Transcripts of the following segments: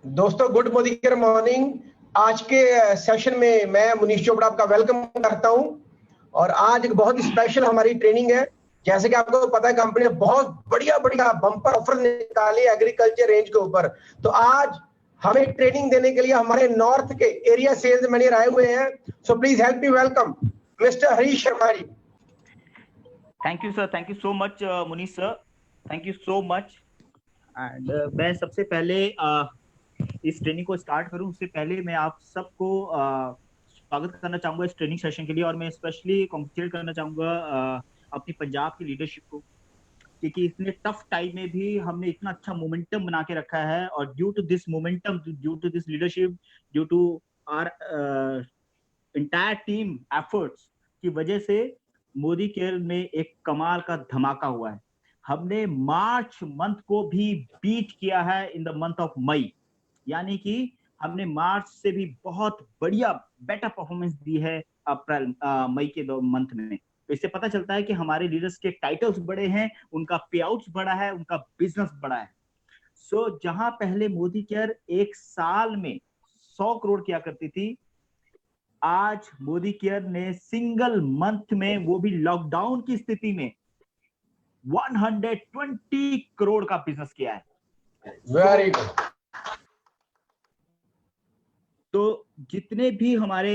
दोस्तों good morning. आज के सेशन में मैं मुनीश चोपड़ा आपका वेलकम करता हूं और आज एक बहुत स्पेशल हमारी ट्रेनिंग है। जैसे कि आपको पता है कंपनी ने बहुत बढ़िया बम्पर ऑफर निकाली एग्रीकल्चर रेंज के ऊपर। तो आज हमें ट्रेनिंग देने के लिए हमारे नॉर्थ के एरिया सेल्स मैनेजर आए हुए हैं। So please help me welcome mister Harish Sharma ji. Thank you sir, thank you so much Munish sir, thank you so much. And मैं सबसे पहले इस ट्रेनिंग को स्टार्ट करूं उससे पहले मैं आप सबको स्वागत करना चाहूंगा इस ट्रेनिंग सेशन के लिए। और मैं स्पेशली कॉन्ग्रेचुलेट करना चाहूंगा अपनी पंजाब की लीडरशिप को, क्योंकि इतने टफ टाइम में भी हमने इतना अच्छा मोमेंटम बना के रखा है। और due to this momentum, due to this leadership, due to our entire team efforts की वजह से मोदी केयर में एक कमाल का धमाका हुआ है। हमने मार्च मंथ को भी बीट किया है in the month of May, यानी कि हमने मार्च से भी बहुत बढ़िया बेटर परफॉर्मेंस दी है अप्रैल मई के मंथ में। तो इससे पता चलता है कि हमारे लीडर्स के टाइटल्स बड़े हैं, उनका पे आउट्स बड़ा है, उनका बिजनेस बड़ा है। सो जहां पहले मोदी केयर एक साल में 100 करोड़ किया करती थी, आज मोदी केयर ने सिंगल मंथ में, वो भी लॉकडाउन की स्थिति में, 120 करोड़ का बिजनेस किया है। Very good. तो जितने भी हमारे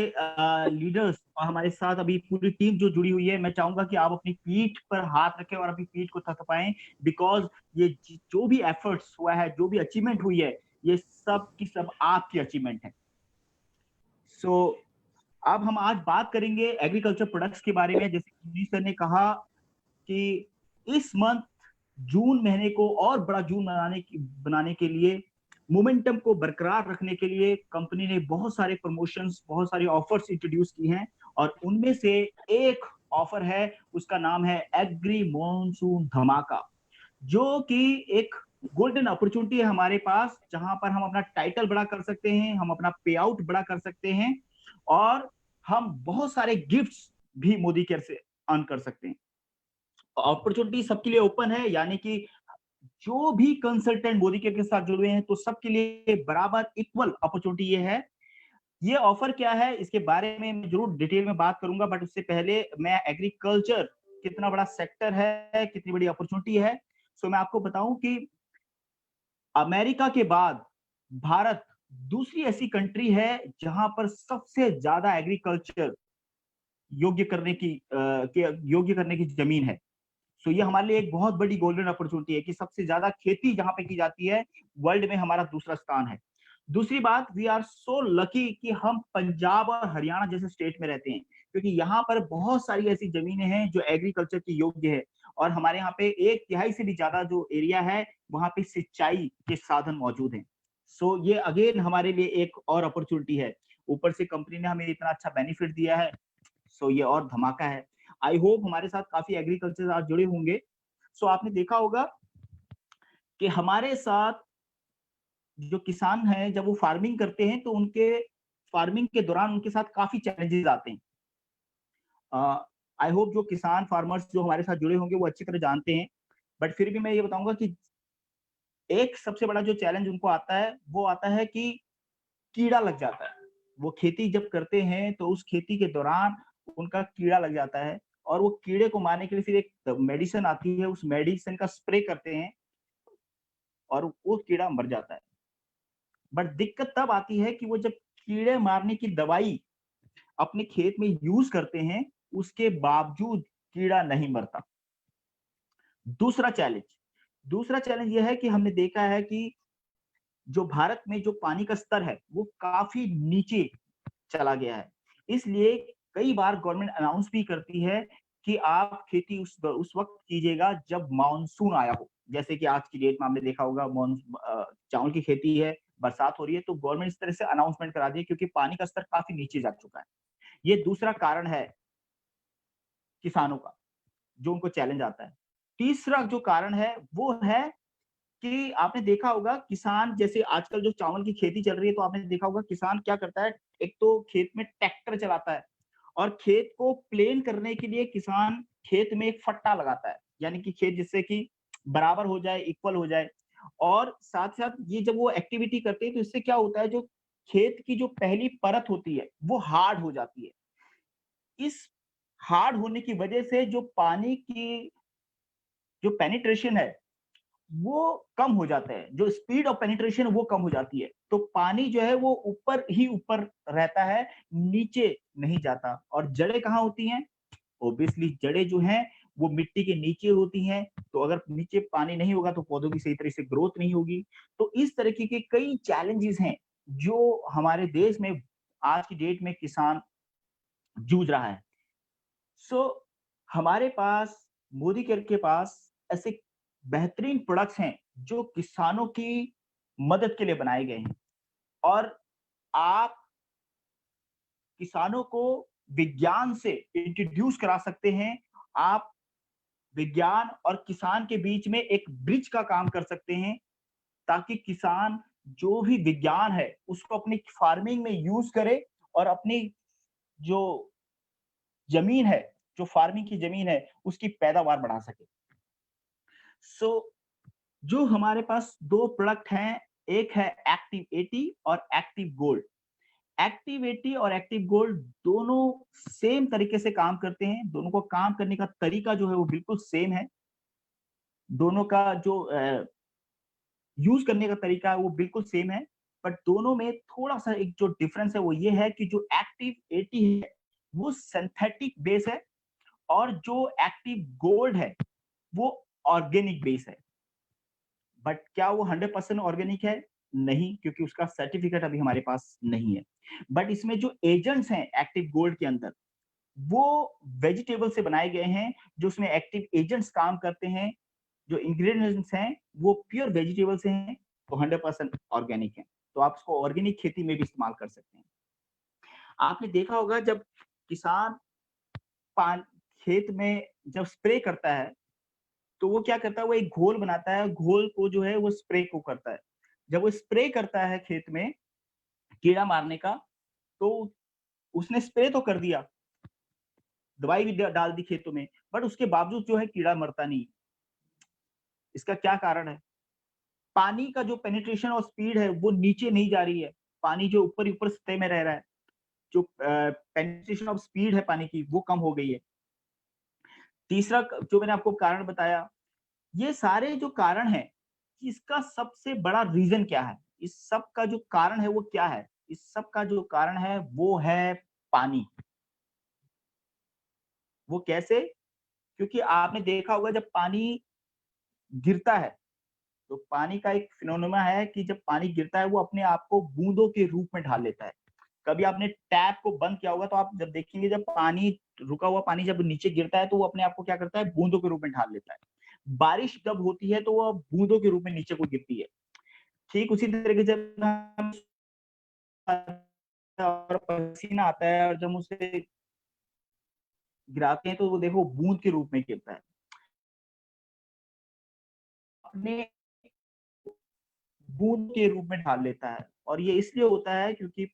लीडर्स और हमारे साथ अभी पूरी टीम जो जुड़ी हुई है, मैं चाहूंगा कि आप अपनी पीठ पर हाथ रखें और अपनी पीठ को थपथपाएं, बिकॉज ये जो भी एफर्ट्स हुआ है, जो भी अचीवमेंट हुई है, ये सब की सब आपकी अचीवमेंट है। सो अब हम आज बात करेंगे एग्रीकल्चर प्रोडक्ट्स के बारे में। जैसे मुनीश सर ने कहा कि इस मंथ जून महीने को और बड़ा जून बनाने के लिए, मोमेंटम को बरकरार रखने के लिए कंपनी ने बहुत सारे प्रमोशंस, बहुत सारे ऑफर्स इंट्रोड्यूस की हैं। और उनमें से एक ऑफर है, उसका नाम है एग्री मॉनसून धमाका, जो कि एक गोल्डन अपॉर्चुनिटी है हमारे पास, जहां पर हम अपना टाइटल बड़ा कर सकते हैं, हम अपना पे आउट बड़ा कर सकते हैं, और हम बहुत सारे गिफ्ट्स भी मोदी केयर से अर्न कर सकते हैं। अपॉर्चुनिटी सबके लिए ओपन है, यानी कि जो भी कंसल्टेंट मोदी केयर के साथ जुड़े हैं, तो सबके लिए बराबर इक्वल अपॉर्चुनिटी ये है। ये ऑफर क्या है, इसके बारे में मैं जरूर डिटेल में बात करूंगा, बट उससे पहले मैं एग्रीकल्चर कितना बड़ा सेक्टर है, कितनी बड़ी अपॉर्चुनिटी है, सो मैं आपको बताऊं कि अमेरिका के बाद भारत दूसरी ऐसी कंट्री है जहां पर सबसे ज्यादा एग्रीकल्चर योग्य करने की जमीन है। सो ये हमारे लिए एक बहुत बड़ी गोल्डन अपॉर्चुनिटी है कि सबसे ज्यादा खेती जहां पे की जाती है, वर्ल्ड में हमारा दूसरा स्थान है। दूसरी बात, वी आर सो लकी कि हम पंजाब और हरियाणा जैसे स्टेट में रहते हैं, क्योंकि यहाँ पर बहुत सारी ऐसी जमीनें हैं जो एग्रीकल्चर की योग्य है। और हमारे यहाँ पे 1/3 से भी ज्यादा जो एरिया है, वहां पे सिंचाई के साधन मौजूद हैं। सो ये अगेन हमारे लिए एक और अपॉर्चुनिटी है। ऊपर से कंपनी ने हमें इतना अच्छा बेनिफिट दिया है, सो ये और धमाका है। आई होप हमारे साथ काफी एग्रीकल्चर आज जुड़े होंगे। सो आपने देखा होगा कि हमारे साथ जो किसान हैं, जब वो फार्मिंग करते हैं, तो उनके फार्मिंग के दौरान उनके साथ काफी चैलेंजेस आते हैं। आई होप जो किसान फार्मर्स जो हमारे साथ जुड़े होंगे वो अच्छी तरह जानते हैं, बट फिर भी मैं ये बताऊंगा कि एक सबसे बड़ा जो चैलेंज उनको आता है, वो आता है कि कीड़ा लग जाता है। वो खेती जब करते हैं तो उस खेती के दौरान उनका कीड़ा लग जाता है, और वो कीड़े को मारने के लिए फिर एक मेडिसिन आती है, उस मेडिसिन का स्प्रे करते हैं और वो कीड़ा मर जाता है। बट दिक्कत तब आती है कि वो जब कीड़े मारने की दवाई अपने खेत में यूज करते हैं, उसके बावजूद कीड़ा नहीं मरता। दूसरा चैलेंज दूसरा चैलेंज यह है कि हमने देखा है कि जो भारत में जो पानी का स्तर है, वो काफी नीचे चला गया है। इसलिए कई बार गवर्नमेंट अनाउंस भी करती है कि आप खेती उस वक्त कीजिएगा जब मानसून आया हो। जैसे कि आज की डेट में आपने देखा होगा, चावल की खेती है, बरसात हो रही है, तो गवर्नमेंट इस तरह से अनाउंसमेंट करा दी है, क्योंकि पानी का स्तर काफी नीचे जा चुका है। ये दूसरा कारण है किसानों का, जो उनको चैलेंज आता है। तीसरा जो कारण है वो है कि आपने देखा होगा किसान, जैसे आजकल जो चावल की खेती चल रही है, तो आपने देखा होगा किसान क्या करता है, एक तो खेत में ट्रैक्टर चलाता है, और खेत को प्लेन करने के लिए किसान खेत में एक फट्टा लगाता है, यानी कि खेत जिससे कि बराबर हो जाए, इक्वल हो जाए। और साथ साथ ये जब वो एक्टिविटी करते हैं तो इससे क्या होता है, जो खेत की जो पहली परत होती है वो हार्ड हो जाती है। इस हार्ड होने की वजह से जो पानी की जो पेनिट्रेशन है वो कम हो जाता है, जो स्पीड ऑफ पेनिट्रेशन वो कम हो जाती है, तो पानी जो है वो ऊपर ही ऊपर रहता है, नीचे नहीं जाता। और जड़ें कहाँ होती हैं? ऑब्वियसली जड़ें जो हैं वो मिट्टी के नीचे होती हैं, तो अगर नीचे पानी नहीं होगा तो पौधों की सही तरह से ग्रोथ नहीं होगी। तो इस तरीके के कई चैलेंजेस हैं जो हमारे देश में आज की डेट में किसान जूझ रहा है। सो हमारे पास मोदी केयर के पास ऐसे बेहतरीन प्रोडक्ट्स हैं जो किसानों की मदद के लिए बनाए गए हैं, और आप किसानों को विज्ञान से इंट्रोड्यूस करा सकते हैं। आप विज्ञान और किसान के बीच में एक ब्रिज का काम कर सकते हैं, ताकि किसान जो भी विज्ञान है उसको अपनी फार्मिंग में यूज करे और अपनी जो जमीन है, जो फार्मिंग की जमीन है, उसकी पैदावार बढ़ा सके। सो जो हमारे पास दो प्रोडक्ट हैं, एक है एक्टिव 80 और एक्टिव गोल्ड। एक्टिव 80 और एक्टिव गोल्ड दोनों सेम तरीके से काम करते हैं, दोनों को काम करने का तरीका जो है वो बिल्कुल सेम है, दोनों का जो यूज करने का तरीका है वो बिल्कुल सेम है, बट दोनों में थोड़ा सा एक जो डिफरेंस है वो ये है कि जो एक्टिव 80 है वो सिंथेटिक बेस है, और जो एक्टिव गोल्ड है वो ऑर्गेनिक बेस है। बट क्या वो 100% ऑर्गेनिक है? नहीं, क्योंकि उसका सर्टिफिकेट अभी हमारे पास नहीं है। बट इसमें जो एजेंट्स हैं एक्टिव गोल्ड के अंदर, वो वेजिटेबल से बनाए गए हैं, जो उसमें एक्टिव एजेंट्स काम करते हैं, जो इंग्रेडिएंट्स हैं वो प्योर वेजिटेबल से हैं, तो 100% ऑर्गेनिक है। तो आप इसको ऑर्गेनिक खेती में भी इस्तेमाल कर सकते हैं। आपने देखा होगा जब किसान पान खेत में जब स्प्रे करता है, तो वो क्या करता है, वो एक घोल बनाता है, घोल को जो है वो स्प्रे को करता है। जब वो स्प्रे करता है खेत में कीड़ा मारने का, तो उसने स्प्रे तो कर दिया, दवाई भी डाल दी खेतों में, बट उसके बावजूद जो है कीड़ा मरता नहीं। इसका क्या कारण है? पानी का जो पेनिट्रेशन और स्पीड है वो नीचे नहीं जा रही है, पानी जो ऊपर ही ऊपर सतह में रह रहा है, जो पेनिट्रेशन ऑफ स्पीड है पानी की वो कम हो गई है। तीसरा जो मैंने आपको कारण बताया, ये सारे जो कारण हैं, इसका सबसे बड़ा रीजन क्या है? इस सब का जो कारण है वो क्या है? इस सब का जो कारण है वो है पानी। वो कैसे? क्योंकि आपने देखा होगा जब पानी गिरता है, तो पानी का एक फिनोमेना है कि जब पानी गिरता है वो अपने आप को बूंदों के रूप में ढाल लेता है। कभी आपने टैप को बंद किया होगा तो आप जब देखेंगे, जब पानी रुका हुआ पानी जब नीचे गिरता है तो वो अपने आप को क्या करता है, बूंदों के रूप में ढाल लेता है। बारिश जब होती है तो वो बूंदों के रूप में नीचे को गिरती है। ठीक उसी तरीके से जब हम और पसीना आता है और जब उसे गिराते हैं तो वो देखो बूंद के रूप में गिरता है। अपने बूंद के रूप में ढाल लेता है, और ये इसलिए होता है क्योंकि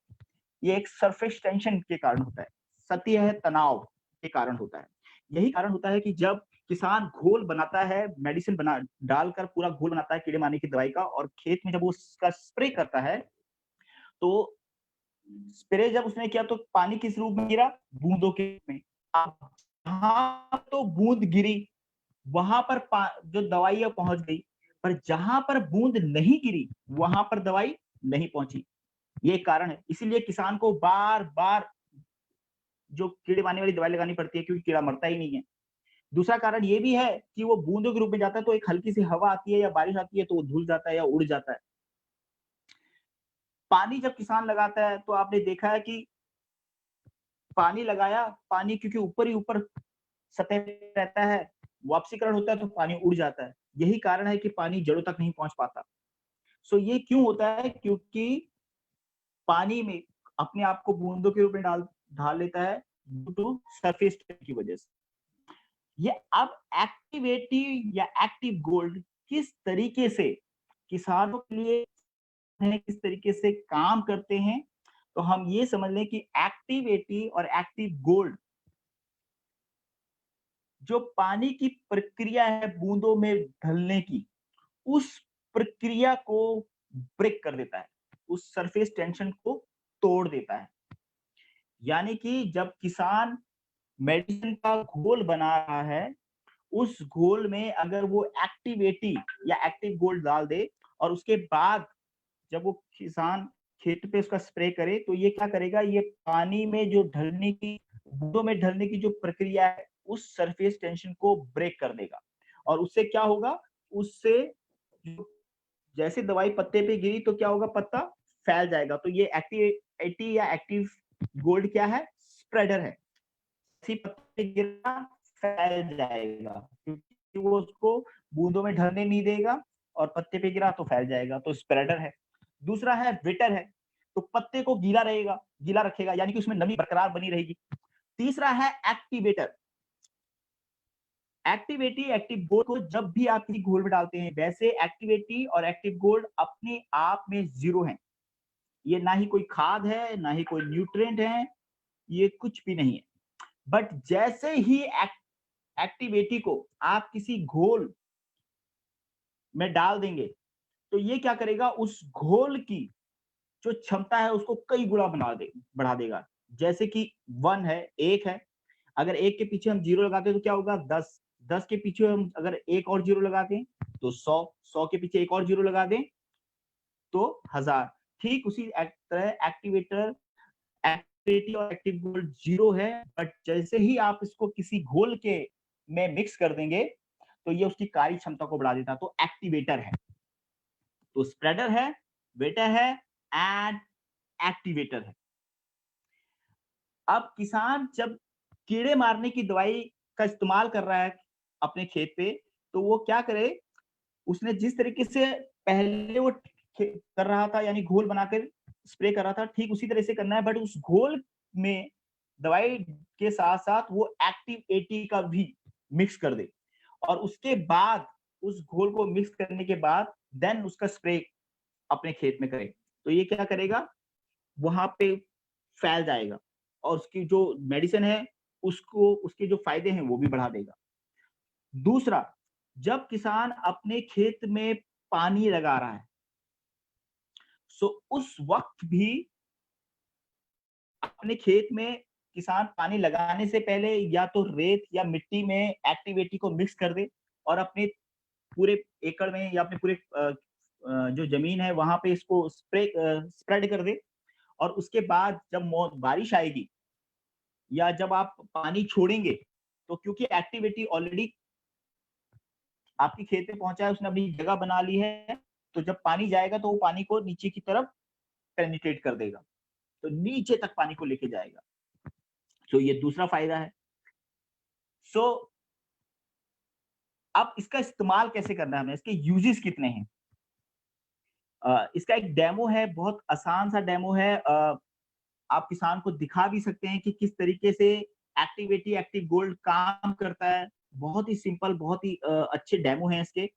ये एक सरफेस टेंशन के कारण होता है, सतही तनाव के कारण होता है। यही कारण होता है कि जब किसान घोल बनाता है, मेडिसिन बना डालकर पूरा घोल बनाता है कीड़े मारने की दवाई का, और खेत में जब वो उसका स्प्रे करता है, तो स्प्रे जब उसने किया तो पानी किस रूप में गिरा? बूंदों के रूप में। अब जहां तो बूंद गिरी वहां पर जो दवाई है पहुंच गई, पर जहां पर बूंद नहीं गिरी वहां पर दवाई नहीं पहुंची। ये कारण है, इसीलिए किसान को बार बार जो कीड़े मारने वाली दवाई लगानी पड़ती है, क्योंकि कीड़ा मरता ही नहीं है। दूसरा कारण ये भी है कि वो बूंदों के रूप में जाता है, तो एक हल्की सी हवा आती है या बारिश आती है तो वो धुल जाता है या उड़ जाता है। पानी जब किसान लगाता है तो आपने देखा है कि पानी लगाया, पानी क्योंकि ऊपर ही ऊपर सतह पे रहता है, वाष्पीकरण होता है तो पानी उड़ जाता है। यही कारण है कि पानी जड़ों तक नहीं पहुंच पाता। सो ये क्यों होता है? क्योंकि पानी में अपने आप को बूंदों के रूप में ढाल लेता है, ड्यू टू सरफेस की वजह से। ये अब एक्टिविटी या एक्टिव गोल्ड किस तरीके से किसानों के लिए है, किस तरीके से काम करते हैं, तो हम ये समझ लें कि एक्टिविटी और एक्टिव गोल्ड जो पानी की प्रक्रिया है बूंदों में ढलने की, उस प्रक्रिया को ब्रेक कर देता है, उस सरफेस टेंशन को तोड़ देता है। यानी कि जब किसान मेडिसिन का घोल बना रहा है, उस घोल में अगर वो एक्टिवेटी या एक्टिव गोल्ड डाल दे और उसके बाद जब वो किसान खेत पे उसका स्प्रे करे, तो ये क्या करेगा, ये पानी में जो ढलने की, बूंदों में ढलने की जो प्रक्रिया है, उस सरफेस टेंशन को ब्रेक कर देगा। और उससे क्या होगा, उससे जैसे दवाई पत्ते पे गिरी तो क्या होगा, पत्ता फैल जाएगा। तो ये एक्टिविटी या एक्टिव गोल्ड क्या है, स्प्रेडर है। पत्ते गिरा फैल जाएगा, क्योंकि वो उसको बूंदों में ढलने नहीं देगा और पत्ते पे गिरा तो फैल जाएगा, तो स्प्रेडर है। दूसरा है वेटर है, तो पत्ते को गीला रहेगा, गीला रखेगा, यानी कि उसमें नमी बरकरार बनी रहेगी। तीसरा है एक्टिवेटर। एक्टिवेटी एक्टिव गोल्ड को जब भी आप किसी घोल में डालते हैं, वैसे एक्टिवेटी और एक्टिव गोल्ड अपने आप में जीरो है। ये ना ही कोई खाद है, ना ही कोई न्यूट्रिएंट है, ये कुछ भी नहीं है। बट जैसे ही एक्टिवेटी को आप किसी घोल में डाल देंगे, तो ये क्या करेगा, उस घोल की जो क्षमता है उसको कई गुना बढ़ा देगा। जैसे कि 1 है, 1 है, अगर 1 के पीछे हम 0 लगाते हैं तो क्या होगा, 10, 10 के पीछे हम अगर एक और 0 लगा दें तो 100, 100 के पीछे एक और 0 लगा दें तो 1000। ठीक उसी तरह एक्टिवेटर, एक्टिविटी और एक्टिव गोल्ड 0 है, बट जैसे ही आप इसको किसी घोल के में मिक्स कर देंगे तो ये उसकी कार्य क्षमता को बढ़ा देता है, तो एक्टिवेटर है। तो स्प्रेडर है, वेटर है एंड एक्टिवेटर है। अब किसान जब कीड़े मारने की दवाई का इस्तेमाल कर रहा है अपने खेत पे, तो वो क्या करे, उसने जिस तरीके से पहले वो कर रहा था, यानी घोल बनाकर स्प्रे कर रहा था, ठीक उसी तरह से करना है, बट उस घोल में दवाई के साथ साथ वो एक्टिव एटी का भी मिक्स कर दे, और उसके बाद उस घोल को मिक्स करने के बाद देन उसका स्प्रे अपने खेत में करे। तो ये क्या करेगा, वहां पे फैल जाएगा और उसकी जो मेडिसिन है उसको, उसके जो फायदे हैं वो भी बढ़ा देगा। दूसरा, जब किसान अपने खेत में पानी लगा रहा है, सो उस वक्त भी अपने खेत में किसान पानी लगाने से पहले या तो रेत या मिट्टी में एक्टिवेटी को मिक्स कर दे और अपने पूरे एकड़ में या अपने पूरे जो जमीन है वहां पे इसको स्प्रेड कर दे। और उसके बाद जब बारिश आएगी या जब आप पानी छोड़ेंगे, तो क्योंकि एक्टिविटी ऑलरेडी आपके खेत में पहुंचा है, उसने अपनी जगह बना ली है, तो जब पानी जाएगा तो वो पानी को नीचे की तरफ पेनिट्रेट कर देगा, तो नीचे तक पानी को लेके जाएगा। तो ये दूसरा फायदा है। सो अब इसका इस्तेमाल कैसे करना है हमें, इसके यूजेस कितने हैं। इसका एक डेमो है, बहुत आसान सा डेमो है। आप किसान को दिखा भी सकते हैं कि किस तरीके से एक्टिविटी एक्टिव गोल्ड काम करता है। बहुत ही सिंपल, बहुत ही अच्छे डेमो हैं इसके।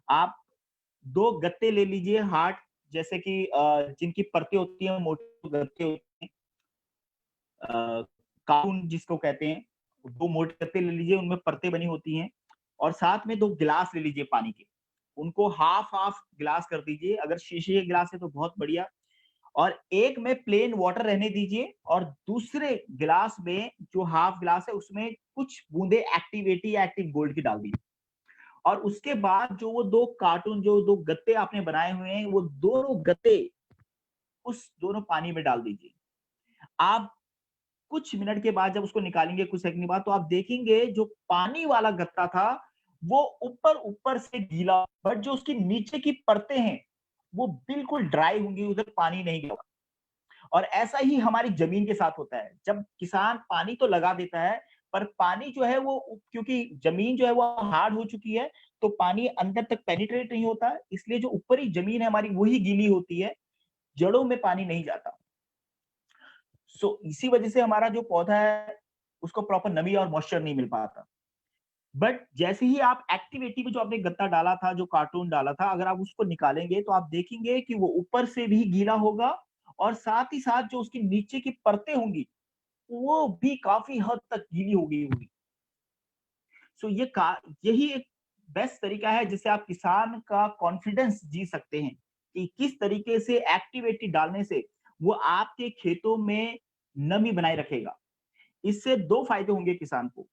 आप 2 गत्ते ले लीजिए हार्ड, जैसे कि जिनकी परतें होती हैं, मोटे गत्ते होते हैं, कार्टून जिसको कहते हैं। 2 मोटे गत्ते ले लीजिए, उनमें परतें बनी होती हैं, और साथ में 2 गिलास ले लीजिए पानी के, उनको हाफ हाफ गिलास कर दीजिए। अगर शीशे के गिलास है तो बहुत बढ़िया। और एक में प्लेन वाटर रहने दीजिए और दूसरे गिलास में जो हाफ गिलास है उसमें कुछ बूंदे एक्टिवेटी या एक्टिव गोल्ड की डाल दीजिए। और उसके बाद जो वो 2 कार्टून, जो 2 गत्ते आपने बनाए हुए हैं, वो दोनों गत्ते उस दोनों पानी में डाल दीजिए। आप कुछ मिनट के बाद जब उसको निकालेंगे, कुछ सेकंड के बाद, तो आप देखेंगे जो पानी वाला गत्ता था वो ऊपर ऊपर से गीला, बट जो उसकी नीचे की परतें हैं वो बिल्कुल ड्राई होंगी, उधर पानी नहीं गिरा। और ऐसा ही हमारी जमीन के साथ होता है। जब किसान पानी तो लगा देता है, पर पानी जो है वो, क्योंकि जमीन जो है वो हार्ड हो चुकी है, तो पानी अंदर तक पेनिट्रेट नहीं होता, इसलिए जो ऊपरी जमीन है हमारी वही गीली होती है, जड़ों में पानी नहीं जाता। सो इसी वजह से हमारा जो पौधा है उसको प्रॉपर नमी और मॉइस्चर नहीं मिल पाता। बट जैसे ही आप एक्टिविटी में जो आपने गत्ता डाला था, जो कार्टून डाला था, अगर आप उसको निकालेंगे तो आप देखेंगे कि वो ऊपर से भी गीला होगा और साथ ही साथ जो उसकी नीचे की परतें होंगी वो भी काफी हद तक गीली हो गई होगी। सो यही एक बेस्ट तरीका है जिससे आप किसान का कॉन्फिडेंस जीत सकते हैं कि किस तरीके से एक्टिविटी डालने से वो आपके खेतों में नमी बनाए रखेगा। इससे दो फायदे होंगे किसान को।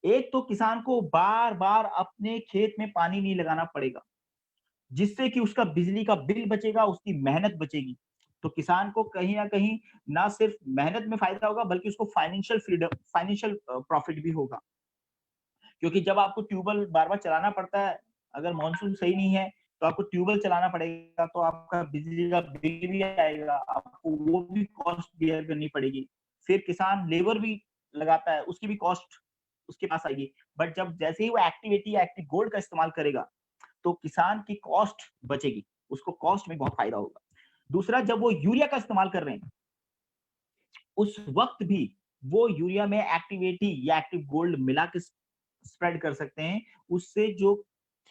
एक तो किसान को बार बार अपने खेत में पानी नहीं लगाना पड़ेगा, जिससे कि उसका बिजली का बिल बचेगा, उसकी मेहनत बचेगी। तो किसान को कहीं ना कहीं ना सिर्फ मेहनत में फायदा होगा, बल्कि उसको फाइनेंशियल फ्रीडम, फाइनेंशियल प्रॉफिट भी होगा। क्योंकि जब आपको ट्यूबवेल बार बार चलाना पड़ता है, अगर मानसून सही नहीं है तो आपको ट्यूबवेल चलाना पड़ेगा, तो आपका बिजली का बिल भी आएगा, आपको वो भी कॉस्ट बियर करनी पड़ेगी। फिर किसान लेबर भी लगाता है, उसकी भी कॉस्ट उसके पास आएगी। बट जब जैसे ही वो एक्टिविटी या एक्टिव गोल्ड का इस्तेमाल करेगा, तो किसान की कॉस्ट बचेगी, उसको कॉस्ट में बहुत फायदा होगा। दूसरा, जब वो यूरिया का इस्तेमाल कर रहे हैं, उस वक्त भी वो यूरिया में एक्टिविटी या एक्टिव गोल्ड मिला के स्प्रेड कर सकते हैं। उससे जो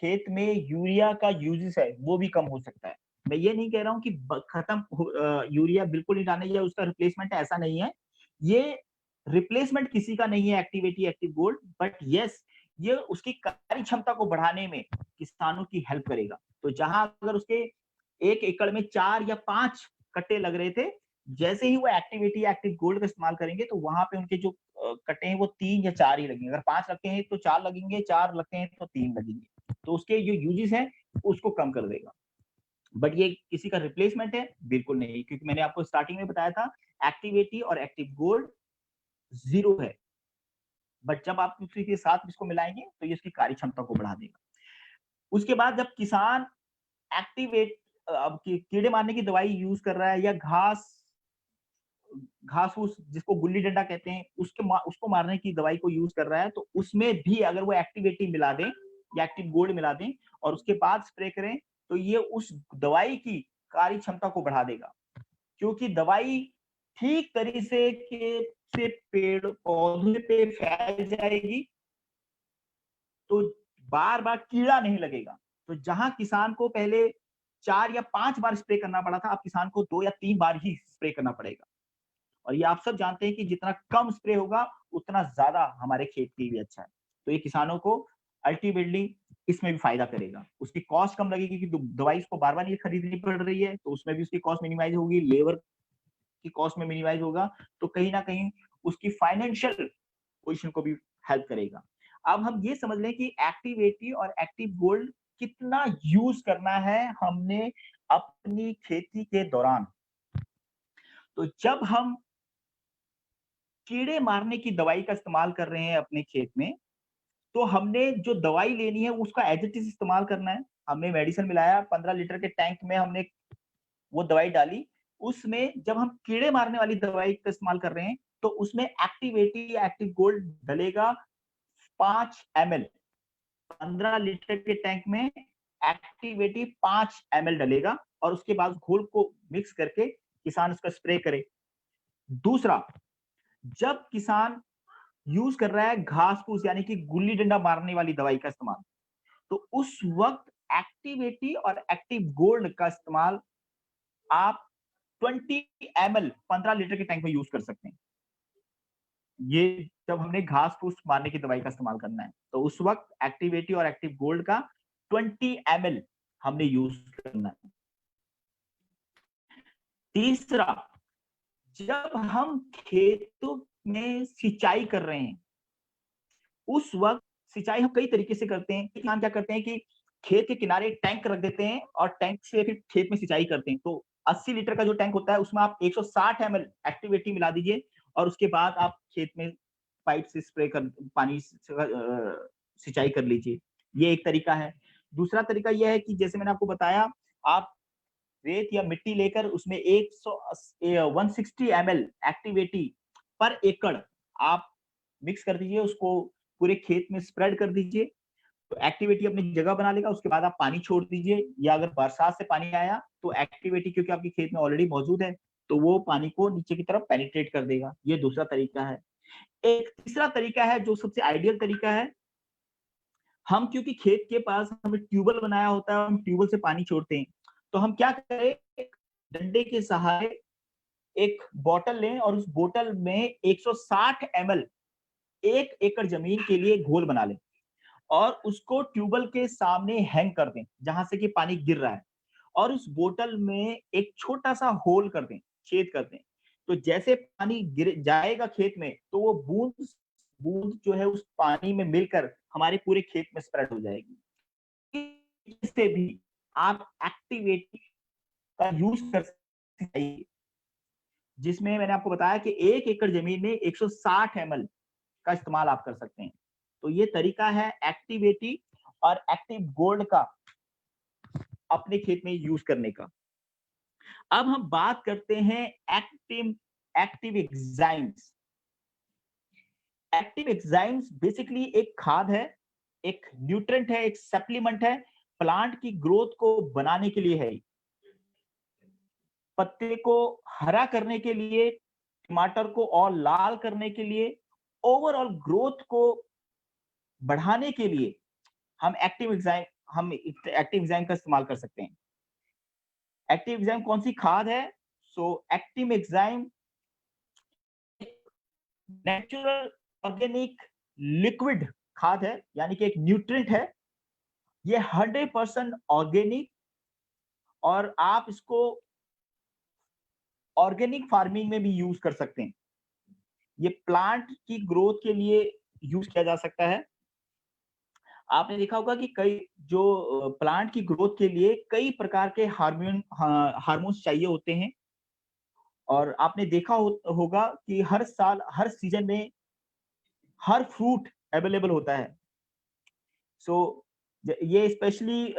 खेत में यूरिया का यूजेस है वो भी कम हो सकता है। मैं ये नहीं कह रहा हूँ कि यूरिया बिल्कुल नहीं डालना या उसका रिप्लेसमेंट है, ऐसा नहीं है। ये रिप्लेसमेंट किसी का नहीं है activity active gold, but yes, ये उसकी कार्य क्षमता को बढ़ाने में किसानों की हेल्प करेगा। तो जहां अगर उसके 1 एकड़ में 4 या 5 कट्टे लग रहे थे, जैसे ही वो एक्टिविटी एक्टिव गोल्ड का इस्तेमाल करेंगे, तो वहां पे उनके जो कट्टे हैं वो 3 या 4 ही लगेंगे। अगर 5 लगते हैं तो 4 लगेंगे, 4 लगते हैं तो 3 लगेंगे। तो उसके जो यूजेस हैं उसको कम कर देगा। बट ये किसी का रिप्लेसमेंट है बिल्कुल नहीं, क्योंकि मैंने आपको स्टार्टिंग में बताया था एक्टिविटी और एक्टिव गोल्ड जीरो है। बट जब आप उसी के साथ इसको मिलाएंगे तो ये उसकी कार्य क्षमता को बढ़ा देगा। उसके बाद जब किसान एक्टिवेट अब कीड़े मारने की दवाई यूज कर रहा है, या घास फूस जिसको गुल्ली डंडा कहते हैं उसको मारने की दवाई को यूज कर रहा है, तो उसमें भी अगर वो एक्टिविटी मिला दें या एक्टिव गोल्ड मिला दें और उसके बाद स्प्रे करें, तो ये उस दवाई की कार्य क्षमता को बढ़ा देगा। क्योंकि दवाई ठीक तरीके से पेड़ पौधे पे फैल जाएगी, तो बार बार कीड़ा नहीं लगेगा। तो जहां किसान को पहले 4 या 5 बार स्प्रे करना पड़ा था, अब किसान को 2 या 3 बार ही स्प्रे करना पड़ेगा। और ये आप सब जानते हैं कि जितना कम स्प्रे होगा उतना ज्यादा हमारे खेत के लिए अच्छा है। तो ये किसानों को अल्टीमेटली इसमें भी फायदा करेगा। उसकी कॉस्ट कम लगेगी कि दवाई उसको बार बार नहीं खरीदनी पड़ रही है, तो उसमें भी उसकी कॉस्ट मिनिमाइज होगी, लेबर की कॉस्ट में मिनिमाइज होगा। तो कहीं ना कहीं उसकी फाइनेंशियल पोजिशन को भी हेल्प करेगा। अब हम ये समझ लें कि एक्टिविटी और एक्टिव गोल्ड कितना यूज करना है हमने अपनी खेती के दौरान। तो जब हम कीड़े मारने की दवाई का इस्तेमाल कर रहे हैं अपने खेत में, तो हमने जो दवाई लेनी है उसका एज इट इज इस्तेमाल करना है। हमने मेडिसिन मिलाया, 15 लीटर के टैंक में हमने वो दवाई डाली। उसमें जब हम कीड़े मारने वाली दवाई का इस्तेमाल कर रहे हैं, तो उसमें एक्टिविटी या एक्टिव गोल्ड डलेगा 5 ml। 15 लीटर के टैंक में एक्टिविटी 5 ml डलेगा, और उसके बाद घोल को मिक्स करके किसान उसका स्प्रे करे। दूसरा, जब किसान यूज कर रहा है घास फूस यानी कि गुल्ली डंडा मारने वाली दवाई का इस्तेमाल, तो उस वक्त एक्टिविटी और एक्टिव गोल्ड का इस्तेमाल आप 20 ml 15 लीटर के टैंक में यूज कर सकते हैं। ये जब हमने घास फूस मारने की दवाई का इस्तेमाल करना है, तो उस वक्त एक्टिविटी और एक्टिव गोल्ड का 20 ml हमने यूज करना है। तीसरा, जब हम खेतों में सिंचाई कर रहे हैं, उस वक्त सिंचाई हम कई तरीके से करते हैं। किसान क्या करते हैं कि खेत के किनारे टैंक रख देते हैं और टैंक से फिर खेत में सिंचाई करते हैं। तो 80 लीटर का जो टैंक होता है उसमें आप 160 ml एक्टिविटी मिला दीजिए, और उसके बाद आप खेत में पाइप से स्प्रे कर पानी सिंचाई कर लीजिए। ये एक तरीका है। दूसरा तरीका यह है कि जैसे मैंने आपको बताया, आप रेत या मिट्टी लेकर उसमें 160 ml एक्टिविटी पर एकड़ आप मिक्स कर दीजिए, उसको पूरे खेत में स्प्रेड कर दीजिए। तो एक्टिविटी अपनी जगह बना लेगा। उसके बाद आप पानी छोड़ दीजिए, या अगर बरसात से पानी आया तो एक्टिविटी क्योंकि आपके खेत में ऑलरेडी मौजूद है, तो वो पानी को नीचे की तरफ पेनिट्रेट कर देगा। ये दूसरा तरीका है। एक तीसरा तरीका है जो सबसे आइडियल तरीका है। हम क्योंकि खेत के पास हमें ट्यूबवेल बनाया होता है, हम ट्यूबवेल से पानी छोड़ते हैं, तो हम क्या करें, डंडे के सहारे एक बोतल लें और उस बोतल में 160 ml 1 एकड़ जमीन के लिए घोल बना लें। और उसको ट्यूबवेल के सामने हैंग कर दें जहां से कि पानी गिर रहा है, और उस बोतल में एक छोटा सा होल कर दें, छेद कर दें। तो जैसे पानी गिर जाएगा खेत में, तो वो बूंद बूंद जो है उस पानी में मिलकर हमारे पूरे खेत में स्प्रेड हो जाएगी। इससे भी आप एक्टिवेटी का यूज कर सकते हैं, जिसमें मैंने आपको बताया कि 1 एकड़ जमीन में 160 ml का इस्तेमाल आप कर सकते हैं। तो ये तरीका है एक्टिवेटी और एक्टिव गोल्ड का अपने खेत में यूज करने का। अब हम बात करते हैं एक्टिव एग्जाइम्स। एक्टिव एग्जाइम्स बेसिकली एक खाद है, एक न्यूट्रेंट है, एक सप्लीमेंट है, प्लांट की ग्रोथ को बनाने के लिए है। पत्ते को हरा करने के लिए, टमाटर को और लाल करने के लिए, ओवरऑल ग्रोथ को बढ़ाने के लिए हम एक्टिव एग्जाइम का इस्तेमाल कर सकते हैं। एक्टिव एग्जाइम कौन सी खाद है? Active enzyme natural organic liquid खाद है, यानी कि एक न्यूट्रिएंट है। ये 100% ऑर्गेनिक, और आप इसको ऑर्गेनिक फार्मिंग में भी यूज कर सकते हैं। ये प्लांट की ग्रोथ के लिए यूज किया जा सकता है। आपने देखा होगा कि कई जो प्लांट की ग्रोथ के लिए कई प्रकार के हार्मोन्स चाहिए होते हैं, और आपने देखा होगा कि हर साल हर सीजन में हर फ्रूट अवेलेबल होता है। ये स्पेशली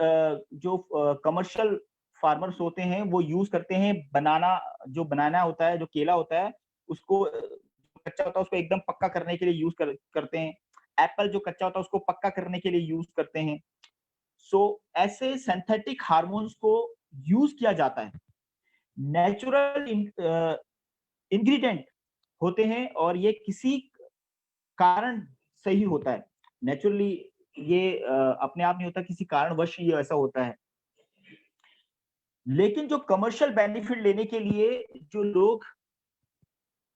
जो कमर्शियल फार्मर्स होते हैं वो यूज करते हैं। बनाना होता है, जो केला होता है, उसको कच्चा होता है उसको एकदम पक्का करने के लिए यूज करते हैं। एप्पल जो कच्चा होता है उसको पक्का करने के लिए यूज करते हैं। ऐसे सिंथेटिक हार्मोन्स को यूज किया जाता है। नेचुरल इंग्रेडिएंट होते हैं, और ये किसी कारण से ही होता है। नेचुरली ये अपने आप नहीं होता, किसी कारणवश ये ऐसा होता है। लेकिन जो कमर्शियल बेनिफिट लेने के लिए जो लोग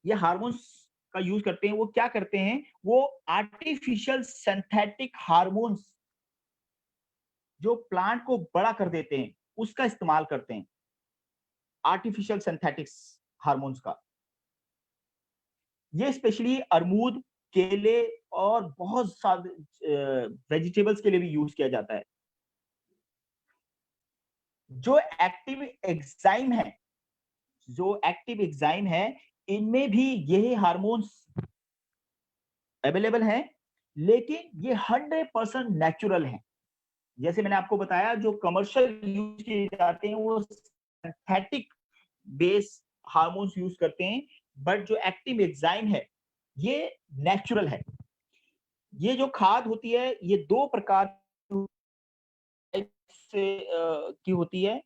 ये हार्मोन्स का यूज करते हैं, वो क्या करते हैं? वो आर्टिफिशियल सिंथेटिक हार्मोन्स जो प्लांट को बड़ा कर देते हैं, उसका इस्तेमाल करते हैं, आर्टिफिशियल सिंथेटिक्स हार्मोन्स का। ये स्पेशली अमरूद, केले और बहुत सारे वेजिटेबल्स के लिए भी यूज किया जाता है। जो एक्टिव एग्जाइम है, इनमें भी यही हार्मोन्स अवेलेबल हैं, लेकिन ये 100% नेचुरल हैं। जैसे मैंने आपको बताया, जो कमर्शियल यूज किए जाते हैं वो सिंथेटिक बेस हार्मोन्स यूज करते हैं, बट जो एक्टिव एग्जाइम है ये नेचुरल है। ये जो खाद होती है ये 2 प्रकार से की होती है।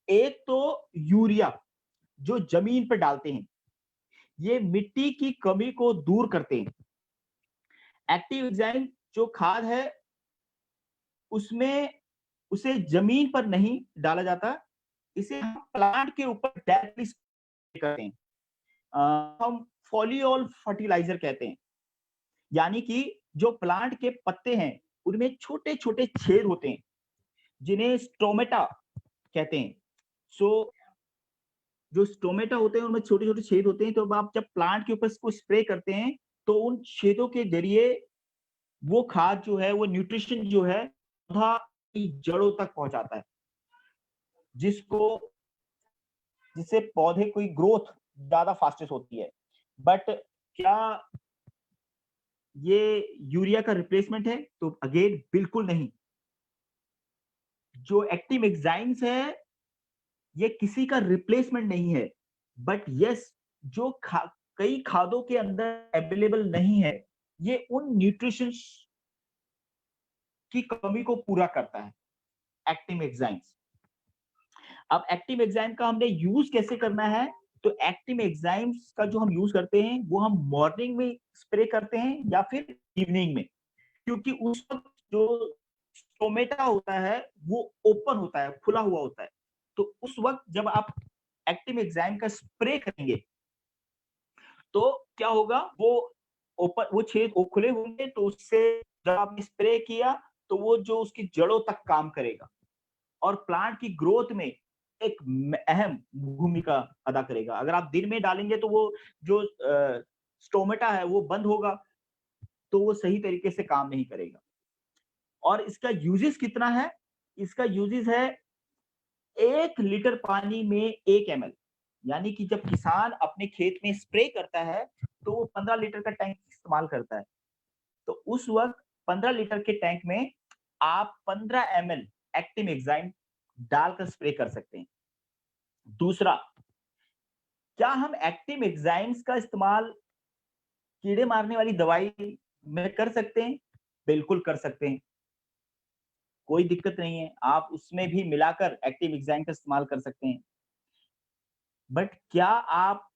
एक तो यूरिया, जो जमीन पर डालते हैं, ये मिट्टी की कमी को दूर करते हैं। एक्टिव एग्जाइम जो खाद है उसमें उसे जमीन पर नहीं डाला जाता, इसे हम प्लांट के ऊपर डायरेक्टली करते हैं। हम फॉलियोल फर्टिलाइजर कहते हैं, यानी कि जो प्लांट के पत्ते हैं उनमें छोटे छोटे छेद होते हैं, जिन्हें स्टोमेटा कहते हैं। जो स्टोमेटा होते हैं उनमें छोटे छोटे छेद होते हैं, तो आप जब प्लांट के ऊपर इसको स्प्रे करते हैं तो उन छेदों के जरिए वो खाद जो है, वो न्यूट्रिशन जो है पौधा की जड़ों तक पहुंचाता है, जिससे पौधे की ग्रोथ ज्यादा फास्टेस्ट होती है। बट क्या ये यूरिया का रिप्लेसमेंट है? तो अगेन बिल्कुल नहीं। जो एक्टिव एग्जाइम्स है ये किसी का रिप्लेसमेंट नहीं है, बट यस, जो कई खादों के अंदर अवेलेबल नहीं है, ये उन न्यूट्रिशंस की कमी को पूरा करता है, एक्टिव एग्जाइम्स। अब एक्टिव एग्जाइम का हमने यूज कैसे करना है? तो एक्टिव एग्जाइम्स का जो हम यूज करते हैं वो हम मॉर्निंग में स्प्रे करते हैं या फिर इवनिंग में, क्योंकि उस वक्त जो स्टोमेटा होता है वो ओपन होता है, खुला हुआ होता है। तो उस वक्त जब आप एक्टिव एग्जाइम का स्प्रे करेंगे तो क्या होगा? वो छेद खुले होंगे, तो उससे जब आपने स्प्रे किया तो वो जो उसकी जड़ों तक काम करेगा और प्लांट की ग्रोथ में एक अहम भूमिका अदा करेगा। अगर आप दिन में डालेंगे तो वो जो स्टोमेटा है वो बंद होगा, तो वो सही तरीके से काम नहीं करेगा। और इसका यूजेस कितना है? इसका यूजेस है 1 लीटर पानी में 1 ml, यानी कि जब किसान अपने खेत में स्प्रे करता है तो वो 15 लीटर का टैंक इस्तेमाल करता है। तो उस वक्त 15 लीटर के टैंक में आप 15 ml एक्टिव एग्जाइम डालकर स्प्रे कर सकते हैं। दूसरा, क्या हम एक्टिव एग्जाइम्स का इस्तेमाल कीड़े मारने वाली दवाई में कर सकते हैं? बिल्कुल कर सकते हैं, कोई दिक्कत नहीं है। आप उसमें भी मिलाकर एक्टिव एग्जाइम का इस्तेमाल कर सकते हैं। बट क्या आप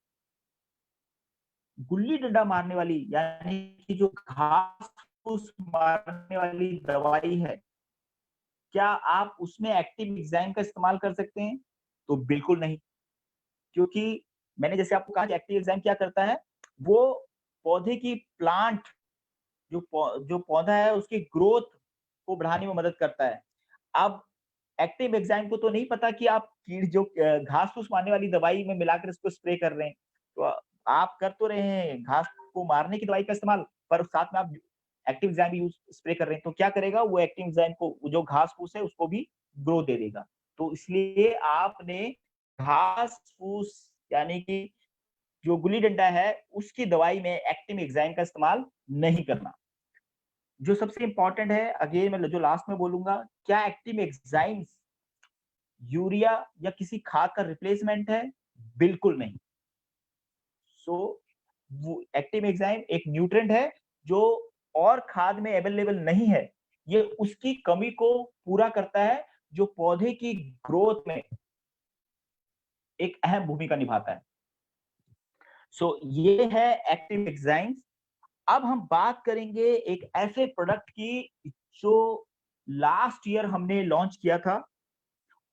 गुल्ली डंडा मारने वाली, यानी कि जो घास फूस मारने वाली दवाई है, क्या आप उसमें एक्टिव एग्जाइम का इस्तेमाल कर सकते हैं? तो बिल्कुल नहीं, क्योंकि मैंने जैसे आपको कहा कि एक्टिव एंजाइम क्या करता है, वो पौधे की प्लांट जो पौधा है उसकी ग्रोथ को बढ़ाने में मदद करता है। अब एक्टिव एंजाइम को तो नहीं पता कि आप कीड़ जो घास-फूस मारने वाली दवाई में मिलाकर इसको स्प्रे कर रहे हैं। तो आप कर तो रहे हैं घास को मारने की दवाई का इस्तेमाल, पर साथ में आप एक्टिव एंजाइम भी यूज़ स्प्रे कर रहे हैं। तो क्या करेगा वो एक्टिव एंजाइम को, जो घास-फूस है उसको भी ग्रो दे देगा। तो इसलिए आपने घास-फूस यानी कि जो गुल्ली डंडा है उसकी दवाई में एक्टिव एंजाइम का इस्तेमाल नहीं करना। जो सबसे इम्पोर्टेंट है, अगेन मैं जो लास्ट में बोलूँगा, क्या एक्टिव एंजाइम्स यूरिया या किसी खाद का रिप्लेसमेंट है? बिल्कुल नहीं। सो वो एक्टिव एंजाइम एक न्यूट्रिएंट है जो और खाद में अवेलेबल नहीं है। ये उसकी कमी को पूरा करता है जो पौधे की ग्रोथ में एक अहम भूमिका निभाता है। सो ये है एक्टिव एंजाइम्स। अब हम बात करेंगे एक ऐसे प्रोडक्ट की जो लास्ट ईयर हमने लॉन्च किया था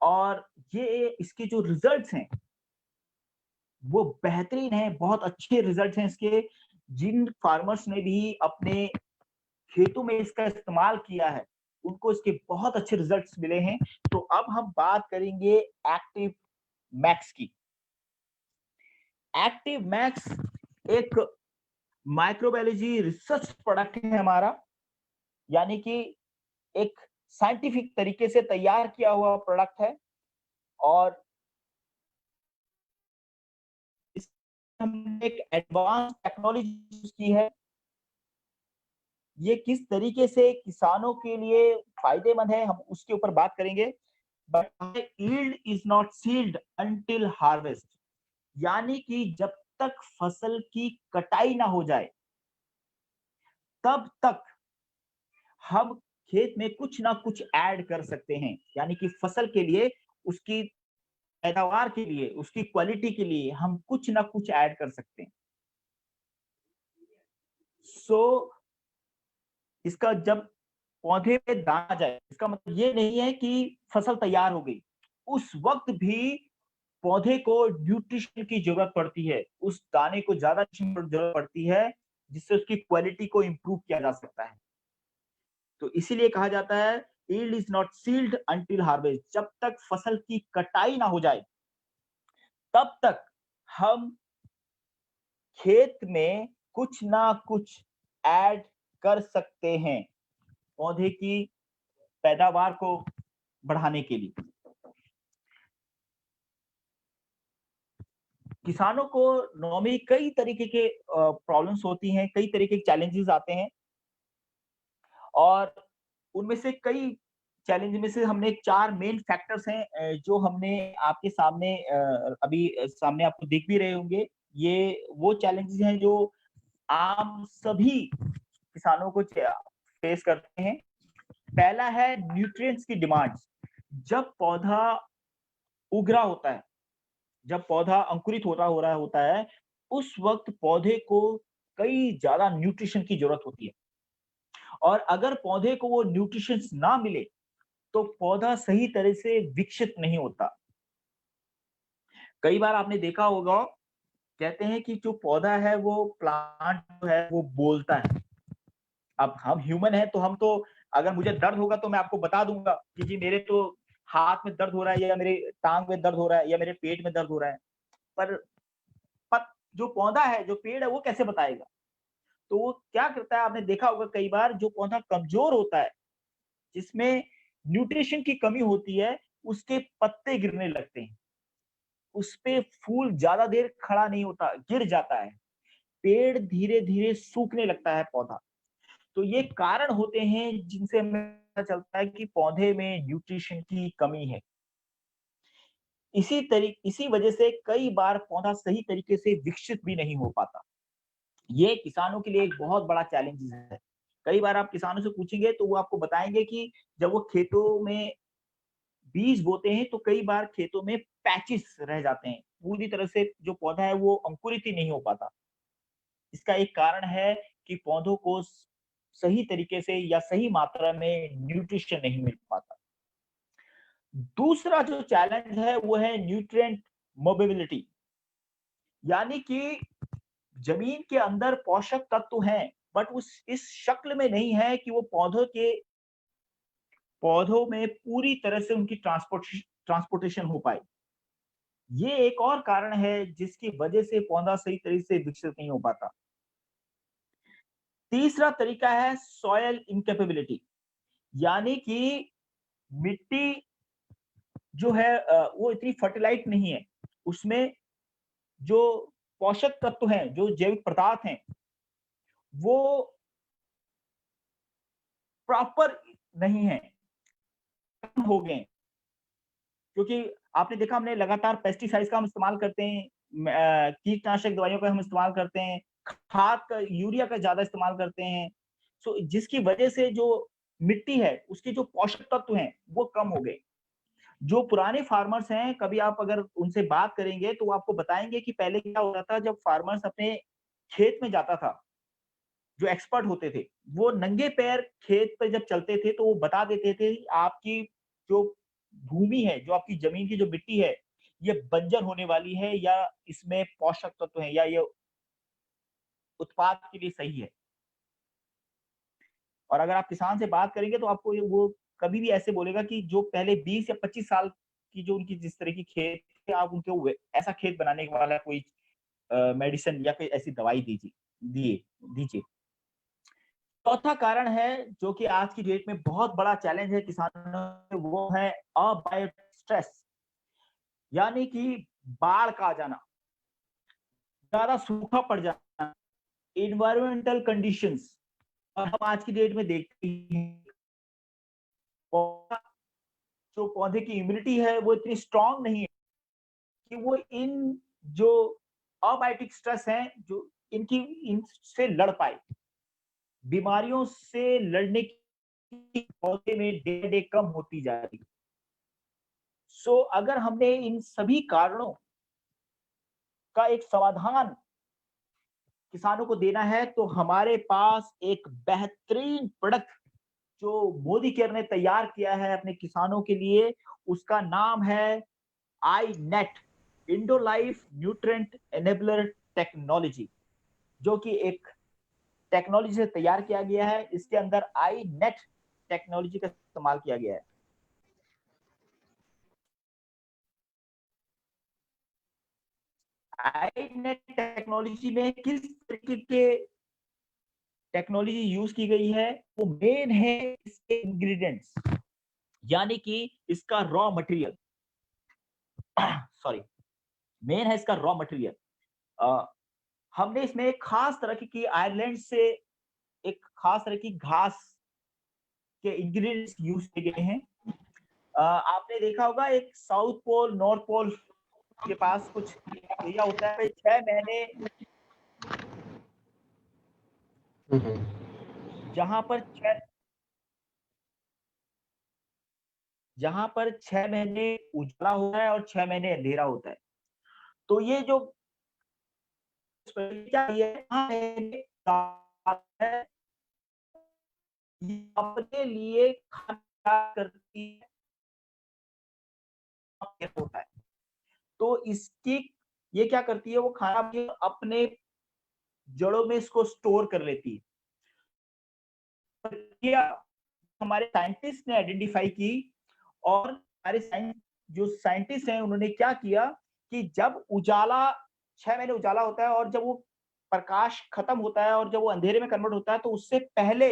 और ये इसके जो रिजल्ट्स हैं वो बेहतरीन हैं, बहुत अच्छे रिजल्ट्स हैं इसके। जिन फार्मर्स ने भी अपने खेतों में इसका इस्तेमाल किया है, उनको इसके बहुत अच्छे रिजल्ट्स मिले हैं। तो अब हम बात करेंगे एक्टिव मैक्स की। एक्टिव मैक्स एक माइक्रोबायोलॉजी रिसर्च प्रोडक्ट है हमारा, यानी कि एक साइंटिफिक तरीके से तैयार किया हुआ प्रोडक्ट है और इसमें हमने एक एडवांस टेक्नोलॉजी यूज की है। ये किस तरीके से किसानों के लिए फायदेमंद है हम उसके ऊपर बात करेंगे। But yield is not sealed until harvest, यानी कि जब तक फसल की कटाई ना हो जाए तब तक हम खेत में कुछ ना कुछ ऐड कर सकते हैं, यानी कि फसल के लिए, उसकी पैदावार के लिए, उसकी क्वालिटी के लिए हम कुछ ना कुछ ऐड कर सकते हैं। सो इसका जब पौधे पे दाना जाए, इसका मतलब ये नहीं है कि फसल तैयार हो गई। उस वक्त भी पौधे को न्यूट्रिशन की जरूरत पड़ती है, उस दाने को ज्यादा न्यूट्रिशन की जरूरत पड़ती है जिससे उसकी क्वालिटी को इम्प्रूव किया जा सकता है। तो इसीलिए कहा जाता है yield is not sealed until harvest, जब तक फसल की कटाई ना हो जाए तब तक हम खेत में कुछ ना कुछ ऐड कर सकते हैं पौधे की पैदावार को बढ़ाने के लिए। किसानों को नॉर्मली कई तरीके के प्रॉब्लम्स होती हैं, कई तरीके के चैलेंजेस आते हैं और उनमें से कई चैलेंज में से हमने 4 मेन फैक्टर्स हैं जो हमने आपके सामने अभी सामने आपको दिख भी रहे होंगे। ये वो चैलेंजेस हैं जो आम सभी किसानों को फेस करते हैं। पहला है न्यूट्रिएंट्स की डिमांड। जब पौधा उग रहा होता है, जब पौधा अंकुरित हो रहा होता है, उस वक्त पौधे को कई ज्यादा न्यूट्रिशन की जरूरत होती है और अगर पौधे को वो न्यूट्रिशंस ना मिले तो पौधा सही तरह से विकसित नहीं होता। कई बार आपने देखा होगा, कहते हैं कि जो पौधा है वो प्लांट जो है वो बोलता है। अब हम ह्यूमन है तो हम तो अगर मुझे दर्द होगा तो मैं आपको बता दूंगा कि जी मेरे तो हाथ में दर्द हो रहा है, या मेरे टांग में दर्द हो रहा है, या मेरे पेट में दर्द हो रहा है। पर जो पौधा है, जो पेड़ है, वो कैसे बताएगा? तो वो क्या करता है, आपने देखा होगा कई बार, जो पौधा कमजोर होता है, जिसमें न्यूट्रिशन की कमी होती है, उसके पत्ते गिरने लगते हैं, उस पे फूल ज्यादा देर खड़ा नहीं होता, गिर जाता है, पेड़ धीरे धीरे सूखने लगता है पौधा। तो ये कारण होते हैं जिनसे हमें पता चलता है कि पौधे में न्यूट्रिशन की कमी है। इसी वजह से कई बार पौधा सही तरीके से विकसित भी नहीं हो पाता। ये किसानों के लिए एक बहुत बड़ा चैलेंज है। कई बार आप किसानों से पूछेंगे तो वो आपको बताएंगे कि जब वो खेतों में बीज बोते हैं तो कई बार खेतों में पैचेस रह जाते हैं, पूरी तरह से जो पौधा है वो अंकुरित ही नहीं हो पाता। इसका एक कारण है कि पौधों को सही तरीके से या सही मात्रा में न्यूट्रिशन नहीं मिल पाता। दूसरा जो चैलेंज है वो है न्यूट्रिएंट मोबिलिटी, यानी कि जमीन के अंदर पोषक तत्व हैं, बट उस इस शक्ल में नहीं है कि वो पौधों में पूरी तरह से उनकी ट्रांसपोर्टेशन हो पाए। ये एक और कारण है जिसकी वजह से पौधा सही तरीके से विकसित नहीं हो पाता। तीसरा तरीका है सॉयल इनकैपेबिलिटी, यानी कि मिट्टी जो है वो इतनी फर्टिलाइज नहीं है, उसमें जो पोषक तत्व हैं, जो जैविक पदार्थ हैं, वो प्रॉपर नहीं है, कम हो गए। क्योंकि आपने देखा, हमने लगातार पेस्टिसाइड्स का हम इस्तेमाल करते हैं, कीटनाशक दवाइयों का हम इस्तेमाल करते हैं, खाद का, यूरिया का ज्यादा इस्तेमाल करते हैं। सो जिसकी वजह से जो मिट्टी है, उसके जो पोषक तत्व हैं वो कम हो गए। जो पुराने फार्मर्स हैं, कभी आप अगर उनसे बात करेंगे तो वो आपको बताएंगे कि पहले क्या होता था, जब फार्मर्स अपने खेत में जाता था, जो एक्सपर्ट होते थे, वो नंगे पैर खेत पे जब चलते थे तो वो बता देते थे आपकी जो भूमि है, जो आपकी जमीन की जो मिट्टी है, ये बंजर होने वाली है, या इसमें पोषक तत्व है, या ये उत्पाद के लिए सही है। और अगर आप किसान से बात करेंगे तो आपको वो कभी भी ऐसे बोलेगा कि जो पहले 20 या 25 साल की जो उनकी जिस तरह की खेत है, आप उनको ऐसा खेत बनाने वाला कोई मेडिसिन या कोई ऐसी दवाई दीजिए। चौथा कारण है जो कि आज की डेट में बहुत बड़ा चैलेंज है किसानों में, वो है अबायोटिक स्ट्रेस, यानी कि बाढ़ का आ जाना, ज्यादा सूखा पड़ जाना, इन्वायरमेंटल कंडीशंस। और हम आज की डेट में देखते हैं जो पौधे की इम्यूनिटी है वो इतनी स्ट्रांग नहीं है कि वो इन जो अबायोटिक स्ट्रेस हैं, जो इनसे लड़ पाए। बीमारियों से लड़ने की पौधे में डे डे कम होती जा रही है। सो अगर हमने इन सभी कारणों का एक समाधान किसानों को देना है, तो हमारे पास एक बेहतरीन प्रोडक्ट जो मोदी केयर ने तैयार किया है अपने किसानों के लिए, उसका नाम है आई नेट, इंडोलाइफ न्यूट्रिएंट एनेबलर टेक्नोलॉजी, जो कि एक टेक्नोलॉजी से तैयार किया गया है। इसके अंदर आई नेट टेक्नोलॉजी का इस्तेमाल किया गया है। आई नेट टेक्नोलॉजी में किस तरीके के टेक्नोलॉजी यूज की गई है, वो मेन है इसके इंग्रेडिएंट्स, यानी कि इसका रॉ मटेरियल सॉरी, मेन है इसका रॉ मटेरियल। हमने इसमें एक खास तरह की आयरलैंड से एक खास तरह की घास के इंग्रेडिएंट्स यूज किए गए हैं। आपने देखा होगा, एक साउथ पोल नॉर्थ पोल के पास कुछ एरिया होता है, 6 महीने जहां पर 6 महीने उजाला होता है और 6 महीने अंधेरा होता है। तो ये जो क्या है, अपने लिए खाना करती होता है। तो इसकी ये क्या करती है, वो खाना अपने जड़ों में इसको स्टोर कर लेती है। हमारे साइंटिस्ट ने आइडेंटिफाई की। और हमारे जो साइंटिस्ट हैं उन्होंने क्या किया कि जब उजाला 6 महीने उजाला होता है और जब वो प्रकाश खत्म होता है और जब वो अंधेरे में कन्वर्ट होता है तो उससे पहले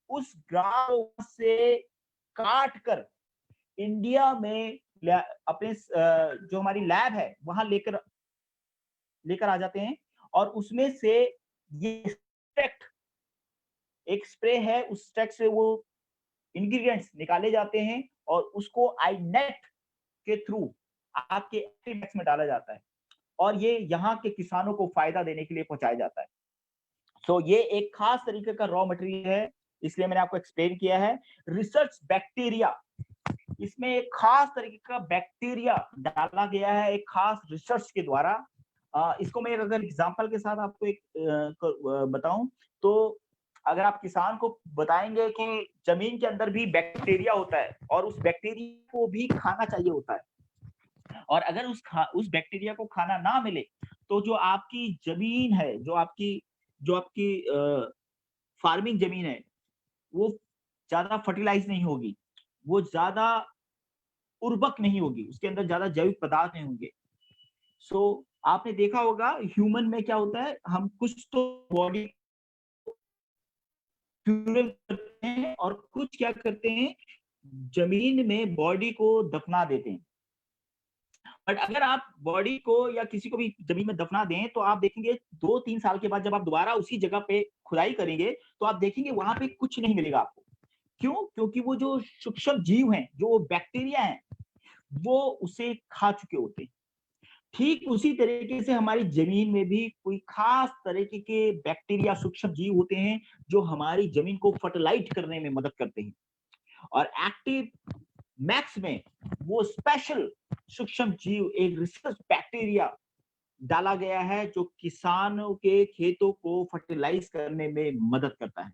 उस ग्राफ को से काट कर इंडिया में अपने जो हमारी लैब है वहां लेकर लेकर आ जाते हैं। और उसमें से ये एक्सट्रैक्ट एक स्प्रे है, उस एक्सट्रैक्ट से वो इंग्रेडिएंट्स निकाले जाते हैं और उसको आईनेट के थ्रू आपके एग्रीबैग्स में डाला जाता है और ये यहाँ के किसानों को फायदा देने के लिए पहुंचाया जाता है। सो ये एक खास तरीके का रॉ मटेरियल है, इसलिए मैंने आपको एक्सप्लेन किया है। रिसर्च बैक्टीरिया, इसमें एक खास तरीके का बैक्टीरिया डाला गया है एक खास रिसर्च के द्वारा। इसको मैं अगर एग्जांपल के साथ आपको एक बताऊं तो अगर आप किसान को बताएंगे कि जमीन के अंदर भी बैक्टीरिया होता है और उस बैक्टीरिया को भी खाना चाहिए होता है, और अगर उस बैक्टीरिया को खाना ना मिले तो जो आपकी जमीन है, जो आपकी फार्मिंग जमीन है, वो ज्यादा फर्टिलाइज नहीं होगी, वो ज्यादा उर्वरक नहीं होगी, उसके अंदर ज्यादा जैविक पदार्थ नहीं होंगे। सो आपने देखा होगा ह्यूमन में क्या होता है, हम कुछ तो बॉडी करते हैं और कुछ क्या करते हैं, जमीन में बॉडी को दफना देते हैं। बट अगर आप बॉडी को या किसी को भी जमीन में दफना दें तो आप देखेंगे 2-3 साल के बाद जब आप दोबारा उसी जगह पे खुदाई करेंगे तो आप देखेंगे वहां पे कुछ नहीं मिलेगा आपको। क्यों? क्योंकि वो जो सूक्ष्म जीव हैं, जो बैक्टीरिया हैं, वो उसे खा चुके होते हैं। ठीक उसी तरीके से हमारी जमीन में भी कोई खास तरीके के बैक्टीरिया, सूक्ष्म जीव होते हैं जो हमारी जमीन को फर्टिलाइज करने में मदद करते हैं। और एक्टिव मैक्स में वो स्पेशल सूक्ष्म जीव, एक रिसर्च बैक्टीरिया डाला गया है जो किसानों के खेतों को फर्टिलाइज करने में मदद करता है।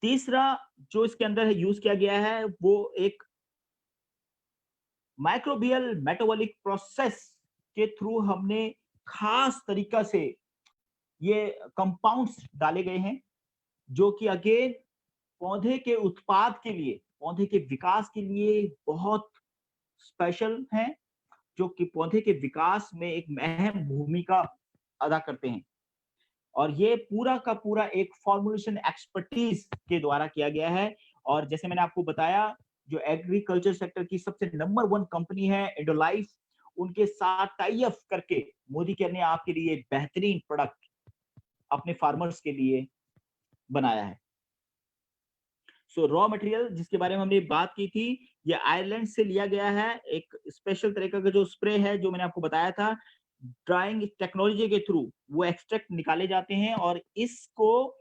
तीसरा जो इसके अंदर यूज किया गया है वो एक माइक्रोबियल मेटाबॉलिक प्रोसेस के थ्रू हमने खास तरीका से ये कंपाउंड्स डाले गए हैं जो कि अगेन पौधे के उत्पाद के लिए, पौधे के विकास के लिए बहुत स्पेशल हैं, जो कि पौधे के विकास में एक अहम भूमिका अदा करते हैं। और ये पूरा का पूरा एक फॉर्मुलेशन एक्सपर्टीज के द्वारा किया गया है। और जैसे मैंने आपको बताया, जो एग्रीकल्चर सेक्टर की सबसे नंबर 1 कंपनी है एंडोलाइफ, उनके साथ टाई अप करके मोदी केयर ने आपके लिए बेहतरीन प्रोडक्ट अपने फार्मर्स के लिए बनाया है। सो रॉ मटेरियल जिसके बारे में हमने बात की थी, ये आयरलैंड से लिया गया है। एक स्पेशल तरीके का जो स्प्रे है जो मैंने आपको बताया था, ड्राइंग टेक्नोलॉजी के थ्रू वो एक्सट्रैक्ट निकाले जाते हैं और इसको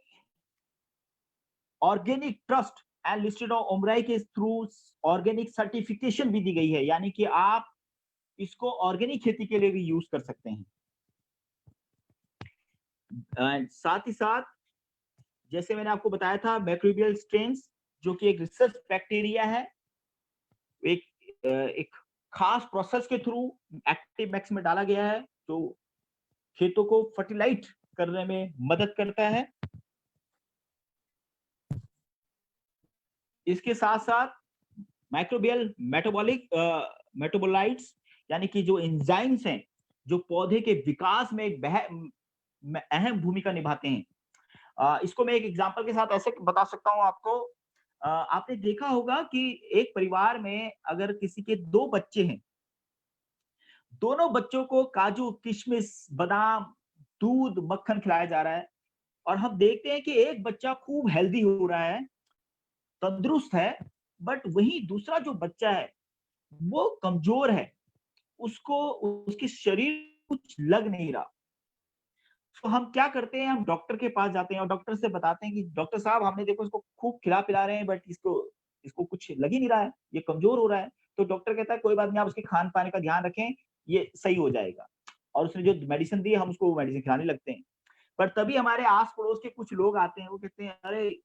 organic trust and listed of ओमराई के थ्रू ऑर्गेनिक सर्टिफिकेशन भी दी गई है, यानी कि आप इसको ऑर्गेनिक खेती के लिए भी यूज कर सकते हैं। साथ ही साथ जैसे मैंने आपको बताया था मैक्रोबियल स्ट्रेन्स, जो कि एक रिसर्च बैक्टीरिया है, एक खास प्रोसेस के थ्रू एक्टिव मैक्स में डाला गया है जो खेतों को फर्टिलाइज करने में मदद करता है। इसके साथ साथ माइक्रोबियल मेटाबोलाइट्स, यानी कि जो एंजाइम्स हैं जो पौधे के विकास में एक अहम भूमिका निभाते हैं। इसको मैं एक एग्जांपल के साथ ऐसे बता सकता हूं आपको। आपने देखा होगा कि एक परिवार में अगर किसी के 2 बच्चे हैं, दोनों बच्चों को काजू, किशमिश, बादाम, दूध, मक्खन खिलाया जा रहा है और हम देखते हैं कि एक बच्चा खूब हेल्दी हो रहा है, तंदुरुस्त है, बट वहीं दूसरा जो बच्चा है वो कमजोर है, उसको उसके शरीर कुछ लग नहीं रहा। तो हम क्या करते हैं, हम डॉक्टर के पास जाते हैं और डॉक्टर से बताते हैं कि डॉक्टर साहब हमने देखो इसको खूब खिला पिला रहे हैं बट इसको कुछ लग ही नहीं रहा है, ये कमजोर हो रहा है। तो डॉक्टर कहता है कोई बात नहीं, आप उसके खान पान का ध्यान रखें, ये सही हो जाएगा। और उसने जो मेडिसिन दी हम उसको मेडिसिन खिलाने लगते हैं। पर तभी हमारे आस पड़ोस के कुछ लोग आते हैं, वो कहते हैं अरे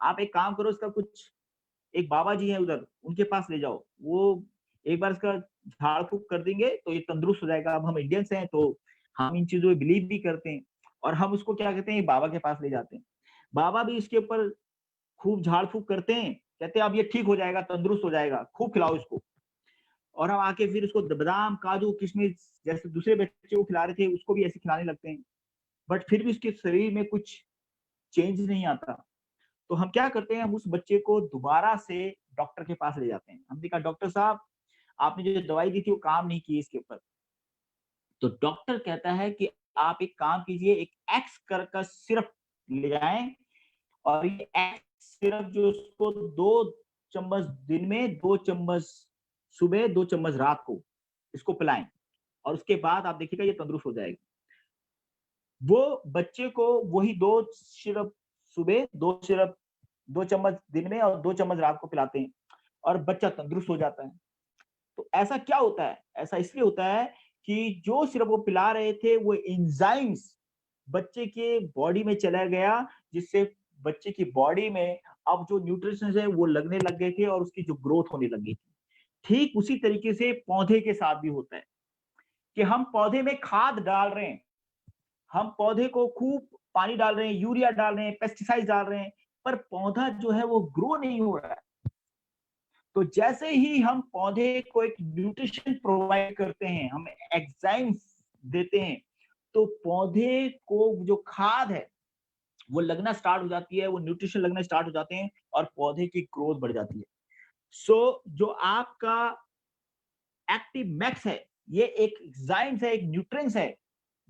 आप एक काम करो, इसका कुछ एक बाबा जी हैं उधर, उनके पास ले जाओ, वो एक बार इसका झाड़ फूक कर देंगे तो ये तंदुरुस्त हो जाएगा। अब हम इंडियंस हैं तो हम इन चीजों में बिलीव भी करते हैं और हम उसको क्या कहते हैं, बाबा के पास ले जाते हैं। बाबा भी इसके ऊपर खूब झाड़ फूक करते हैं, कहते हैं अब ये ठीक हो जाएगा, तंदुरुस्त हो जाएगा, खूब खिलाओ इसको। और हम आके फिर उसको बादाम, काजू, किशमिश जैसे दूसरे बच्चे को खिला रहे थे, उसको भी ऐसे खिलाने लगते हैं। बट फिर भी उसके शरीर में कुछ चेंज नहीं आता। तो हम क्या करते हैं, हम उस बच्चे को दोबारा से डॉक्टर के पास ले जाते हैं। हमने कहा डॉक्टर साहब, आपने जो दवाई दी थी वो काम नहीं की इसके ऊपर। तो डॉक्टर कहता है कि आप एक काम कीजिए, एक एक्स कर का सिरप ले जाएं, और ये एक्स सिरप जो उसको 2 चम्मच दिन में, 2 चम्मच सुबह, 2 चम्मच रात को इसको पिलाएं, और उसके बाद आप देखिएगा ये तंदुरुस्त हो जाएगा। वो बच्चे को वही 2 सिरप सुबह, 2 सिरप 2 चम्मच दिन में और 2 चम्मच रात को पिलाते हैं, और बच्चा तंदुरुस्त हो जाता है। तो ऐसा क्या होता है? ऐसा इसलिए होता है कि जो सिरप वो पिला रहे थे वो एंजाइम्स बच्चे के बॉडी में चला गया, जिससे बच्चे की बॉडी में अब जो न्यूट्रिशंस है वो लगने लग गए थे और उसकी जो ग्रोथ होने लग गई थी। ठीक उसी तरीके से पौधे के साथ भी होता है कि हम पौधे में खाद डाल रहे हैं, हम पौधे को खूब पानी डाल रहे हैं, यूरिया डाल रहे हैं, पेस्टिसाइड डाल रहे हैं, पर पौधा जो है वो ग्रो नहीं हो रहा है। तो जैसे ही हम पौधे को एक न्यूट्रिशन प्रोवाइड करते हैं, हम एंजाइम्स देते हैं, तो पौधे को जो खाद है वो लगना स्टार्ट हो जाती है, वो न्यूट्रिशन लगना स्टार्ट हो जाते हैं, और पौधे की ग्रोथ बढ़ जाती है। सो जो आपका एक्टिव मैक्स है, ये एक एंजाइम्स है, एक न्यूट्रिएंट्स है,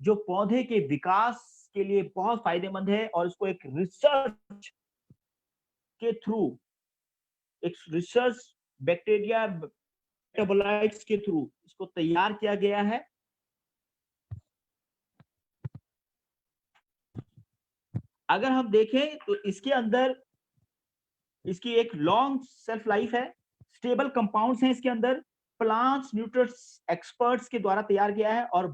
जो पौधे के विकास के लिए बहुत फायदेमंद है, और इसको एक रिसर्च के थ्रू, एक रिसर्च बैक्टीरिया मेटाबोलाइट्स के थ्रू इसको तैयार किया गया है। अगर हम देखें तो इसके अंदर इसकी एक लॉन्ग शेल्फ लाइफ है, स्टेबल कंपाउंड्स हैं इसके अंदर, प्लांट्स न्यूट्रिएंट्स एक्सपर्ट्स के द्वारा तैयार किया है, और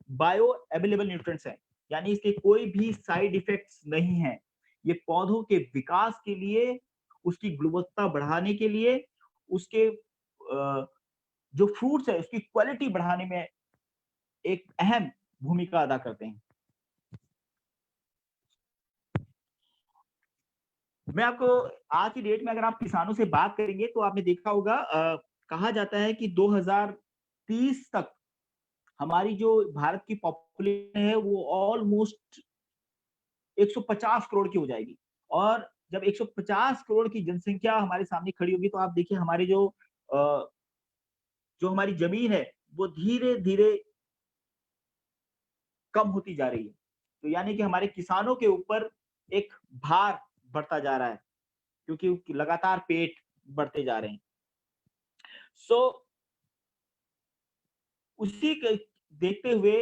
बायो अवेलेबल न्यूट्रिएंट्स है, यानी इसके कोई भी साइड इफेक्ट्स नहीं है। ये पौधों के विकास के लिए, उसकी गुणवत्ता बढ़ाने के लिए, उसके जो फ्रूट्स है उसकी क्वालिटी बढ़ाने में एक अहम भूमिका अदा करते हैं। मैं आपको आज की डेट में अगर आप किसानों से बात करेंगे तो आपने देखा होगा, कहा जाता है कि 2030 तक हमारी जो भारत की पॉपुलेशन है वो ऑलमोस्ट 150 करोड़ की हो जाएगी। और जब 150 करोड़ की जनसंख्या हमारे सामने खड़ी होगी, तो आप देखिए हमारी जो हमारी जमीन है वो धीरे धीरे कम होती जा रही है। तो यानी कि हमारे किसानों के ऊपर एक भार बढ़ता जा रहा है, क्योंकि लगातार पेट बढ़ते जा रहे हैं। सो उसी के देखते हुए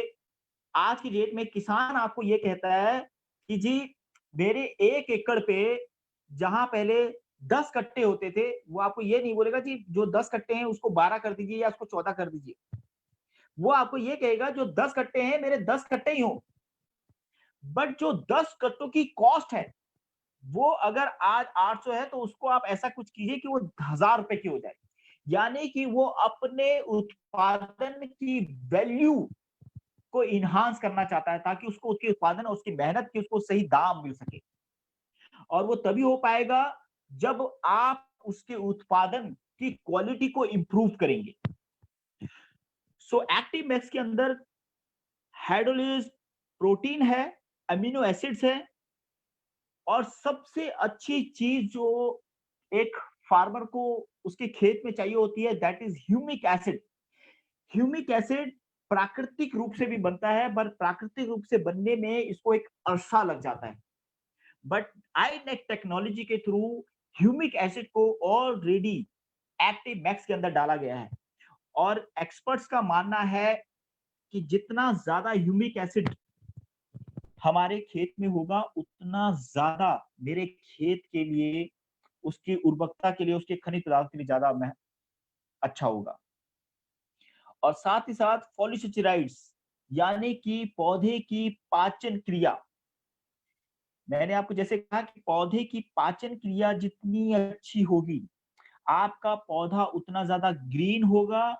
आज की डेट में किसान आपको ये कहता है कि जी, मेरे 1 एकड़ पे जहां पहले 10 कट्टे होते थे, वो आपको ये नहीं बोलेगा जी जो 10 कट्टे हैं उसको 12 कर दीजिए या उसको 14 कर दीजिए। वो आपको ये कहेगा जो 10 कट्टे हैं मेरे 10 कट्टे ही हो, बट जो 10 कट्टों की कॉस्ट है वो अगर आज 800 है, तो उसको आप ऐसा कुछ कीजिए कि वो 1000 रुपए की हो जाए। यानी कि वो अपने उत्पादन की वैल्यू को इन्हांस करना चाहता है, ताकि उसको उसके उत्पादन और उसकी मेहनत की उसको सही दाम मिल सके। और वो तभी हो पाएगा जब आप उसके उत्पादन की क्वालिटी को इंप्रूव करेंगे। सो एक्टिव मैक्स के अंदर हाइड्रोलिज प्रोटीन है, अमीनो एसिड्स है, और सबसे अच्छी चीज जो एक फार्मर को उसके खेत में चाहिए होती है, that is humic acid. Humic acid प्राकृतिक रूप से भी बनता है, पर प्राकृतिक रूप से बनने में इसको एक अरसा लग जाता है। बट आईनेक टेक्नोलॉजी के थ्रू ह्यूमिक एसिड को ऑलरेडी एक्टिव मैक्स के अंदर डाला गया है, और एक्सपर्ट्स का मानना है कि जितना ज्यादा ह्यूमिक एसिड हमारे खेत में होगा, उतना ज्यादा मेरे खेत के लिए, उसकी उर्वरकता के लिए, उसके खनिज पदार्थ के लिए ज्यादा अच्छा होगा। और साथ ही साथ पॉलीसेकेराइड्स, यानी कि पौधे की पाचन क्रिया। मैंने आपको जैसे कहा कि पौधे की पाचन क्रिया जितनी अच्छी होगी, आपका पौधा उतना ज्यादा ग्रीन होगा,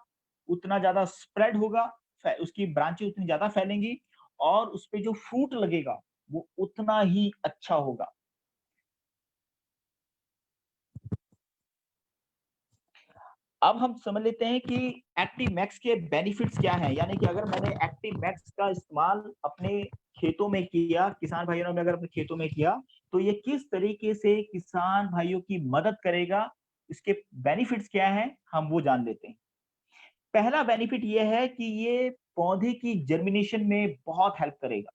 उतना ज्यादा स्प्रेड होगा, उसकी ब्रांचें उतनी ज्यादा फैलेंगी, और उस पे जो फ्रूट लगेगा वो उतना ही अच्छा होगा। अब हम समझ लेते हैं कि एक्टिव मैक्स के बेनिफिट्स क्या हैं, यानी कि अगर मैंने एक्टिव मैक्स का इस्तेमाल अपने खेतों में किया, किसान भाइयों ने अगर अपने खेतों में किया, तो ये किस तरीके से किसान भाइयों की मदद करेगा, इसके बेनिफिट्स क्या हैं, हम वो जान लेते हैं। पहला बेनिफिट ये है कि ये पौधे की जर्मिनेशन में बहुत हेल्प करेगा।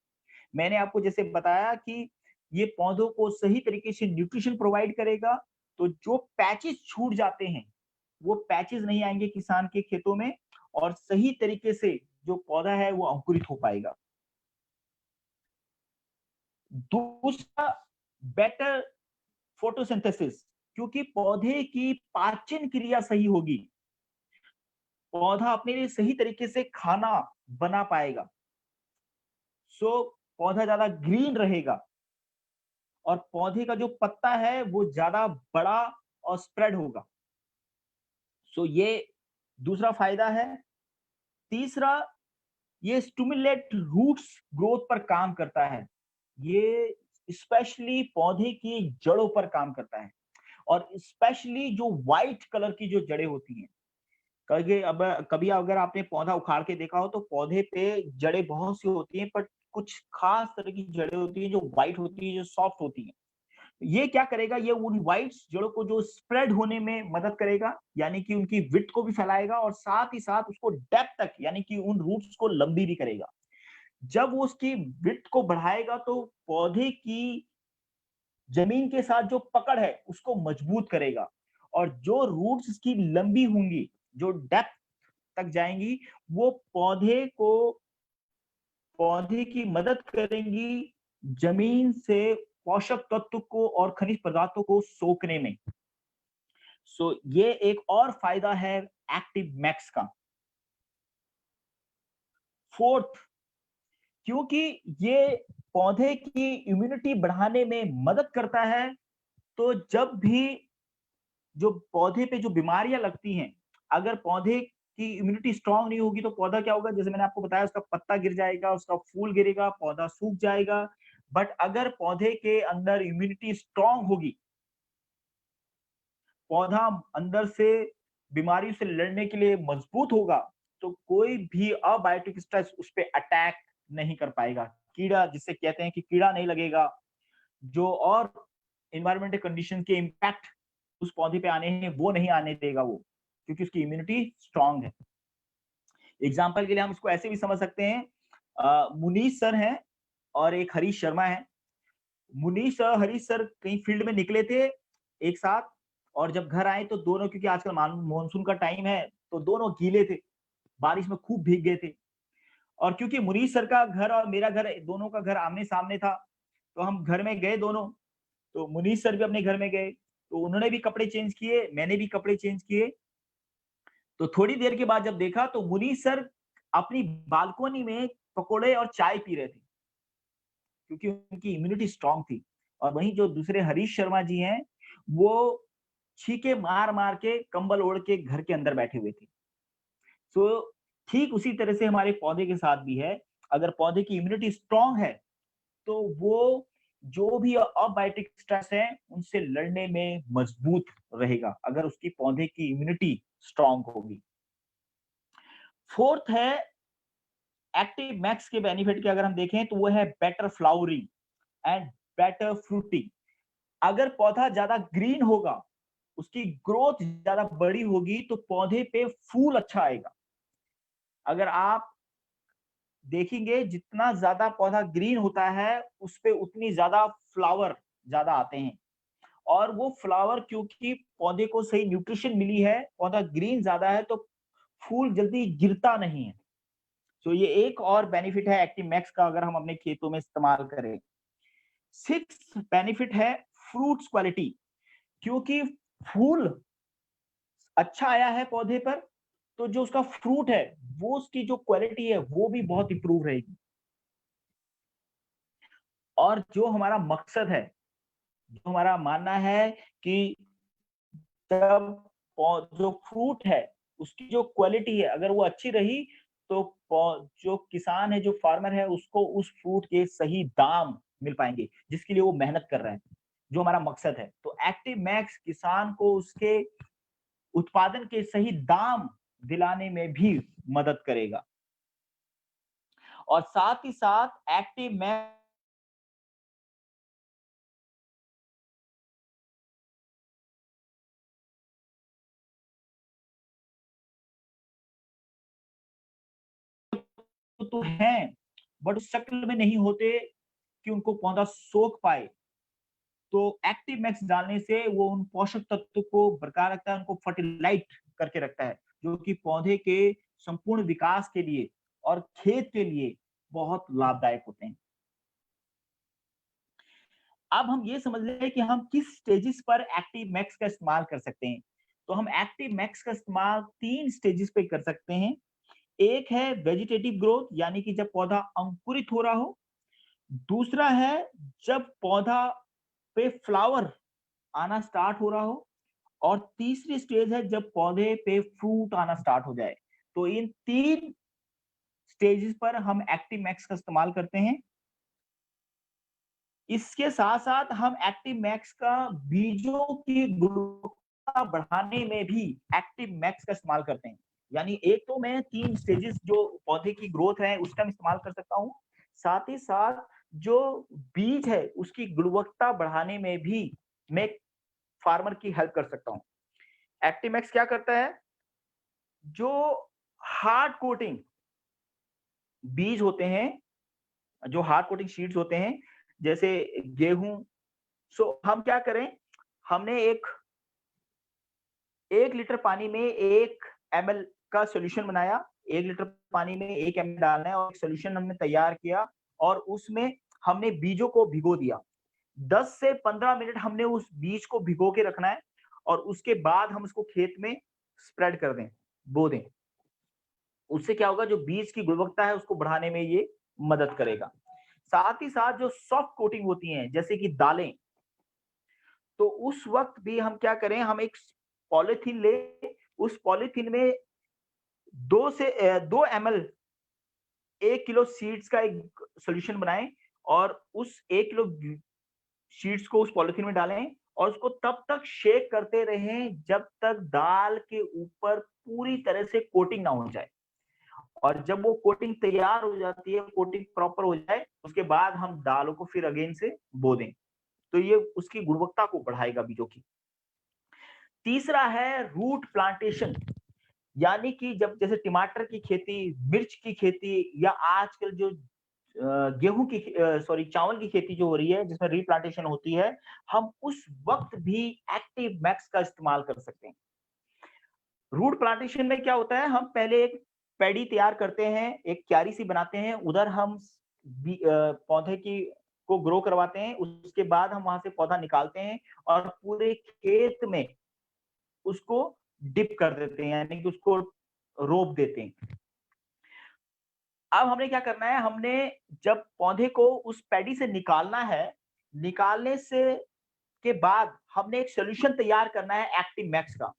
मैंने आपको जैसे बताया कि ये पौधों को सही तरीके से न्यूट्रिशन प्रोवाइड करेगा, तो जो पैचेस छूट जाते हैं, वो पैचेस नहीं आएंगे किसान के खेतों में, और सही तरीके से जो पौधा है वो अंकुरित हो पाएगा। दूसरा, बेटर फोटोसिंथेसिस, क्योंकि पौधे की पाचन क्रिया सही होगी, पौधा अपने लिए सही तरीके से खाना बना पाएगा, सो पौधा ज्यादा ग्रीन रहेगा, और पौधे का जो पत्ता है वो ज्यादा बड़ा और स्प्रेड होगा। सो ये दूसरा फायदा है। तीसरा, ये स्टिमुलेट रूट्स ग्रोथ पर काम करता है। ये स्पेशली पौधे की जड़ों पर काम करता है, और स्पेशली जो व्हाइट कलर की जो जड़ें होती हैं। कभी अगर आपने पौधा उखाड़ के देखा हो तो पौधे पे जड़ें बहुत सी होती हैं, पर कुछ खास तरह की जड़ें होती हैं जो व्हाइट होती है, जो सॉफ्ट होती हैं। ये क्या करेगा, ये उन व्हाइट जड़ों को जो स्प्रेड होने में मदद करेगा, यानी कि उनकी विड्थ को भी फैलाएगा, और साथ ही साथ उसको डेप्थ तक, यानी कि उन रूट्स को लंबी भी करेगा। जब वो उसकी विड्थ को बढ़ाएगा तो पौधे की जमीन के साथ जो पकड़ है उसको मजबूत करेगा, और जो रूट्स की लंबी होंगी, जो डेप्थ तक जाएंगी, वो पौधे की मदद करेंगी जमीन से पोषक तत्व को और खनिज पदार्थों को सोखने में। सो ये एक और फायदा है एक्टिव मैक्स का। फोर्थ, क्योंकि ये पौधे की इम्यूनिटी बढ़ाने में मदद करता है, तो जब भी जो पौधे पे जो बीमारियां लगती हैं, अगर पौधे की इम्यूनिटी स्ट्रांग नहीं होगी तो पौधा क्या होगा, जैसे मैंने आपको बताया, उसका पत्ता गिर जाएगा, उसका फूल गिरेगा, पौधा सूख जाएगा। बट अगर पौधे के अंदर इम्यूनिटी स्ट्रांग होगी, पौधा अंदर से बीमारी से लड़ने के लिए मजबूत होगा, तो कोई भी अबायोटिक स्ट्रेस उस पर अटैक नहीं कर पाएगा। कीड़ा, जिससे कहते हैं कि कीड़ा नहीं लगेगा, जो और इन्वायरमेंटल कंडीशन के इम्पैक्ट उस पौधे पे आने हैं वो नहीं आने देगा वो, क्योंकि उसकी इम्यूनिटी स्ट्रांग है। एग्जाम्पल के लिए हम इसको ऐसे भी समझ सकते हैं, मुनीष सर हैं और एक हरीश शर्मा है। मुनीष और हरीश सर कहीं फील्ड में निकले थे एक साथ, और जब घर आए तो दोनों, क्योंकि आजकल मानसून का टाइम है, तो दोनों गीले थे, बारिश में खूब भीग गए थे। और क्योंकि मुनीष सर का घर और मेरा घर, दोनों का घर आमने सामने था, तो हम घर में गए दोनों। तो मुनीष सर भी अपने घर में गए, तो उन्होंने भी कपड़े चेंज किए, मैंने भी कपड़े चेंज किए। तो थोड़ी देर के बाद जब देखा तो मुनीष सर अपनी बालकोनी में पकोड़े और चाय पी रहे थे, क्योंकि उनकी इम्यूनिटी स्ट्रांग थी। और वहीं जो दूसरे हरीश शर्मा जी हैं, वो छींके मार मार के कंबल ओढ़ के घर के अंदर बैठे हुए थे। तो ठीक उसी तरह से हमारे पौधे के साथ भी है। अगर पौधे की इम्यूनिटी स्ट्रांग है, तो वो जो भी अबायोटिक स्ट्रेस है उनसे लड़ने में मजबूत रहेगा, अगर उसकी पौधे की इम्यूनिटी स्ट्रांग होगी। फोर्थ है, एक्टिव मैक्स के बेनिफिट के अगर हम देखें तो वो है better flowering and better fruiting. अगर पौधा ज्यादा ग्रीन होगा, उसकी ग्रोथ ज्यादा बड़ी होगी, तो पौधे पे फूल अच्छा आएगा। अगर आप देखेंगे, जितना ज्यादा पौधा ग्रीन होता है उस पे उतनी ज्यादा फ्लावर ज्यादा आते हैं, और वो फ्लावर क्योंकि पौधे को सही न्यूट्रिशन मिली है, पौधा ग्रीन ज्यादा है, तो फूल जल्दी गिरता नहीं है। तो ये एक और बेनिफिट है एक्टिव मैक्स का, अगर हम अपने खेतों में इस्तेमाल करें। सिक्स बेनिफिट है फ्रूट्स क्वालिटी, क्योंकि फूल अच्छा आया है पौधे पर, तो जो उसका फ्रूट है, वो उसकी जो क्वालिटी है वो भी बहुत इंप्रूव रहेगी। और जो हमारा मकसद है, जो हमारा मानना है कि जब जो फ्रूट है उसकी जो क्वालिटी है अगर वो अच्छी रही, तो जो किसान है, जो फार्मर है, उसको उस फ्रूट के सही दाम मिल पाएंगे, जिसके लिए वो मेहनत कर रहा है, जो हमारा मकसद है। तो एक्टिव मैक्स किसान को उसके उत्पादन के सही दाम दिलाने में भी मदद करेगा। और साथ ही साथ एक्टिव मैक्स तो हैं, बट उस शक्ल में नहीं होते कि उनको पौधा सोख पाए। तो एक्टिव मैक्स डालने से वो उन पोषक तत्व को बरकरार रखता है, उनको फर्टिलाइट करके रखता है, जो कि पौधे के संपूर्ण विकास के लिए और खेत के लिए बहुत लाभदायक होते हैं। अब हम ये समझ लें कि हम किस स्टेजेस पर एक्टिव मैक्स का इस्तेमाल कर सकते हैं। तो हम एक्टिव मैक्स का इस्तेमाल 3 स्टेजेस पे कर सकते हैं। एक है वेजिटेटिव ग्रोथ, यानी कि जब पौधा अंकुरित हो रहा हो। दूसरा है जब पौधा पे फ्लावर आना स्टार्ट हो रहा हो। और तीसरी स्टेज है जब पौधे पे फ्रूट आना स्टार्ट हो जाए। तो इन 3 स्टेजेस पर हम एक्टिव मैक्स का इस्तेमाल करते हैं। इसके साथ-साथ हम एक्टिव मैक्स का बीजों की गुणवत्ता बढ़ाने में भी एक्टिव मैक्स का इस्तेमाल करते हैं। यानी एक तो मैं 3 स्टेजेस जो पौधे की ग्रोथ है उसका इस्तेमाल कर सकता हूँ। साथ ही साथ जो बीज है उसकी गुणवत्ता बढ़ाने में भी मैं फार्मर की हेल्प कर सकता हूँ। एक्टिव मैक्स क्या करता है? जो हार्ड कोटिंग बीज होते हैं, जो हार्ड कोटिंग शीट्स होते हैं, जैसे गेहूं, हम क्या करें, हमने 1 लीटर पानी में 1 ml का सॉल्यूशन बनाया। 1 लीटर पानी में 1 ml डालना है और एक सॉल्यूशन हमने तैयार किया और उसमें हमने बीजों को भिगो दिया। 10 से 15 मिनट हमने उस बीज को भिगो के रखना है और उसके बाद हम उसको खेत में स्प्रेड कर दें, बो दें। उससे क्या होगा, जो बीज की गुणवत्ता है उसको बढ़ाने में ये मदद करेगा। साथ ही साथ जो सॉफ्ट कोटिंग होती हैं, जैसे कि दालें, तो उस वक्त भी हम क्या करें, हम एक पॉलीथीन ले, उस पॉलीथीन में 2 ml 1 किलो सीड्स का एक सॉल्यूशन बनाएं और उस 1 किलो सीड्स को उस पॉलीथीन में डालें और उसको तब तक शेक करते रहें जब तक दाल के ऊपर पूरी तरह से कोटिंग ना हो जाए। और जब वो कोटिंग तैयार हो जाती है, कोटिंग प्रॉपर हो जाए, उसके बाद हम दालों को फिर अगेन से बो दें। तो ये उसकी गुणवत्ता को बढ़ाएगा बीजों की। तीसरा है रूट प्लांटेशन, यानी कि जब जैसे टमाटर की खेती, मिर्च की खेती या आजकल जो गेहूं की चावल की खेती जो हो रही है जिसमें रीप्लांटेशन होती है, हम उस वक्त भी एक्टिव मैक्स का इस्तेमाल कर सकते हैं। रूट प्लांटेशन में क्या होता है, हम पहले एक पैडी तैयार करते हैं, एक क्यारी सी बनाते हैं, उधर हम पौधे की को ग्रो करवाते हैं। उसके बाद हम वहां से पौधा निकालते हैं और पूरे खेत में उसको डिप कर देते हैं, यानी कि उसको रोप देते हैं। अब हमने क्या करना है, हमने जब पौधे को उस पैडी से निकालना है, निकालने से के बाद हमने एक सॉल्यूशन तैयार करना है एक्टिव मैक्स का।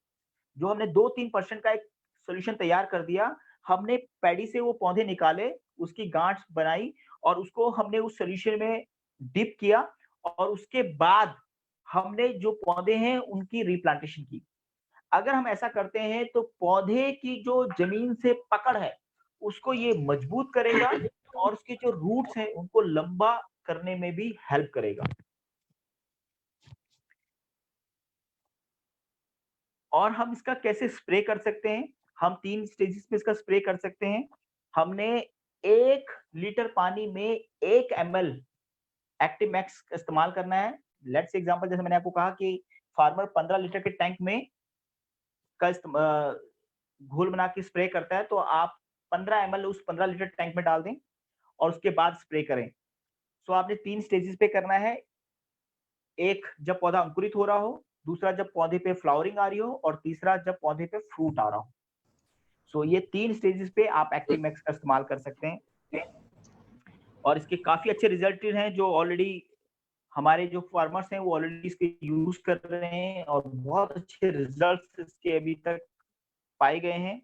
जो हमने 2-3% का एक सॉल्यूशन तैयार कर दिया, हमने पैडी से वो पौधे निकाले, उसकी गांठ बनाई और उसको हमने उस सॉल्यूशन में डिप किया और उसके बाद हमने जो पौधे हैं उनकी रीप्लांटेशन की। अगर हम ऐसा करते हैं तो पौधे की जो जमीन से पकड़ है उसको ये मजबूत करेगा और उसके जो रूट्स हैं उनको लंबा करने में भी हेल्प करेगा। और हम इसका कैसे स्प्रे कर सकते हैं, हम 3 स्टेजेस पे इसका स्प्रे कर सकते हैं। हमने 1 लीटर पानी में 1 ml एक्टिव मैक्स का इस्तेमाल करना है। लेट्स एग्जांपल, जैसे मैंने आपको कहा कि फार्मर 15 लीटर के टैंक में का घोल बना के स्प्रे करता है, तो आप 15 ml उस 15 लीटर टैंक में डाल दें और उसके बाद स्प्रे करें। सो आपने 3 स्टेजेस पे करना है। एक जब पौधा अंकुरित हो रहा हो, दूसरा जब पौधे पे फ्लावरिंग आ रही हो और तीसरा जब पौधे पे फ्रूट आ रहा हो। सो ये 3 स्टेजेस पे आप एक्टिव मैक्स का इस्तेमाल कर सकते हैं और इसके काफी अच्छे रिजल्ट हैं। जो ऑलरेडी हमारे जो फार्मर्स हैं वो ऑलरेडी इसके यूज कर रहे हैं और बहुत अच्छे रिजल्ट्स इसके अभी तक पाए गए हैं।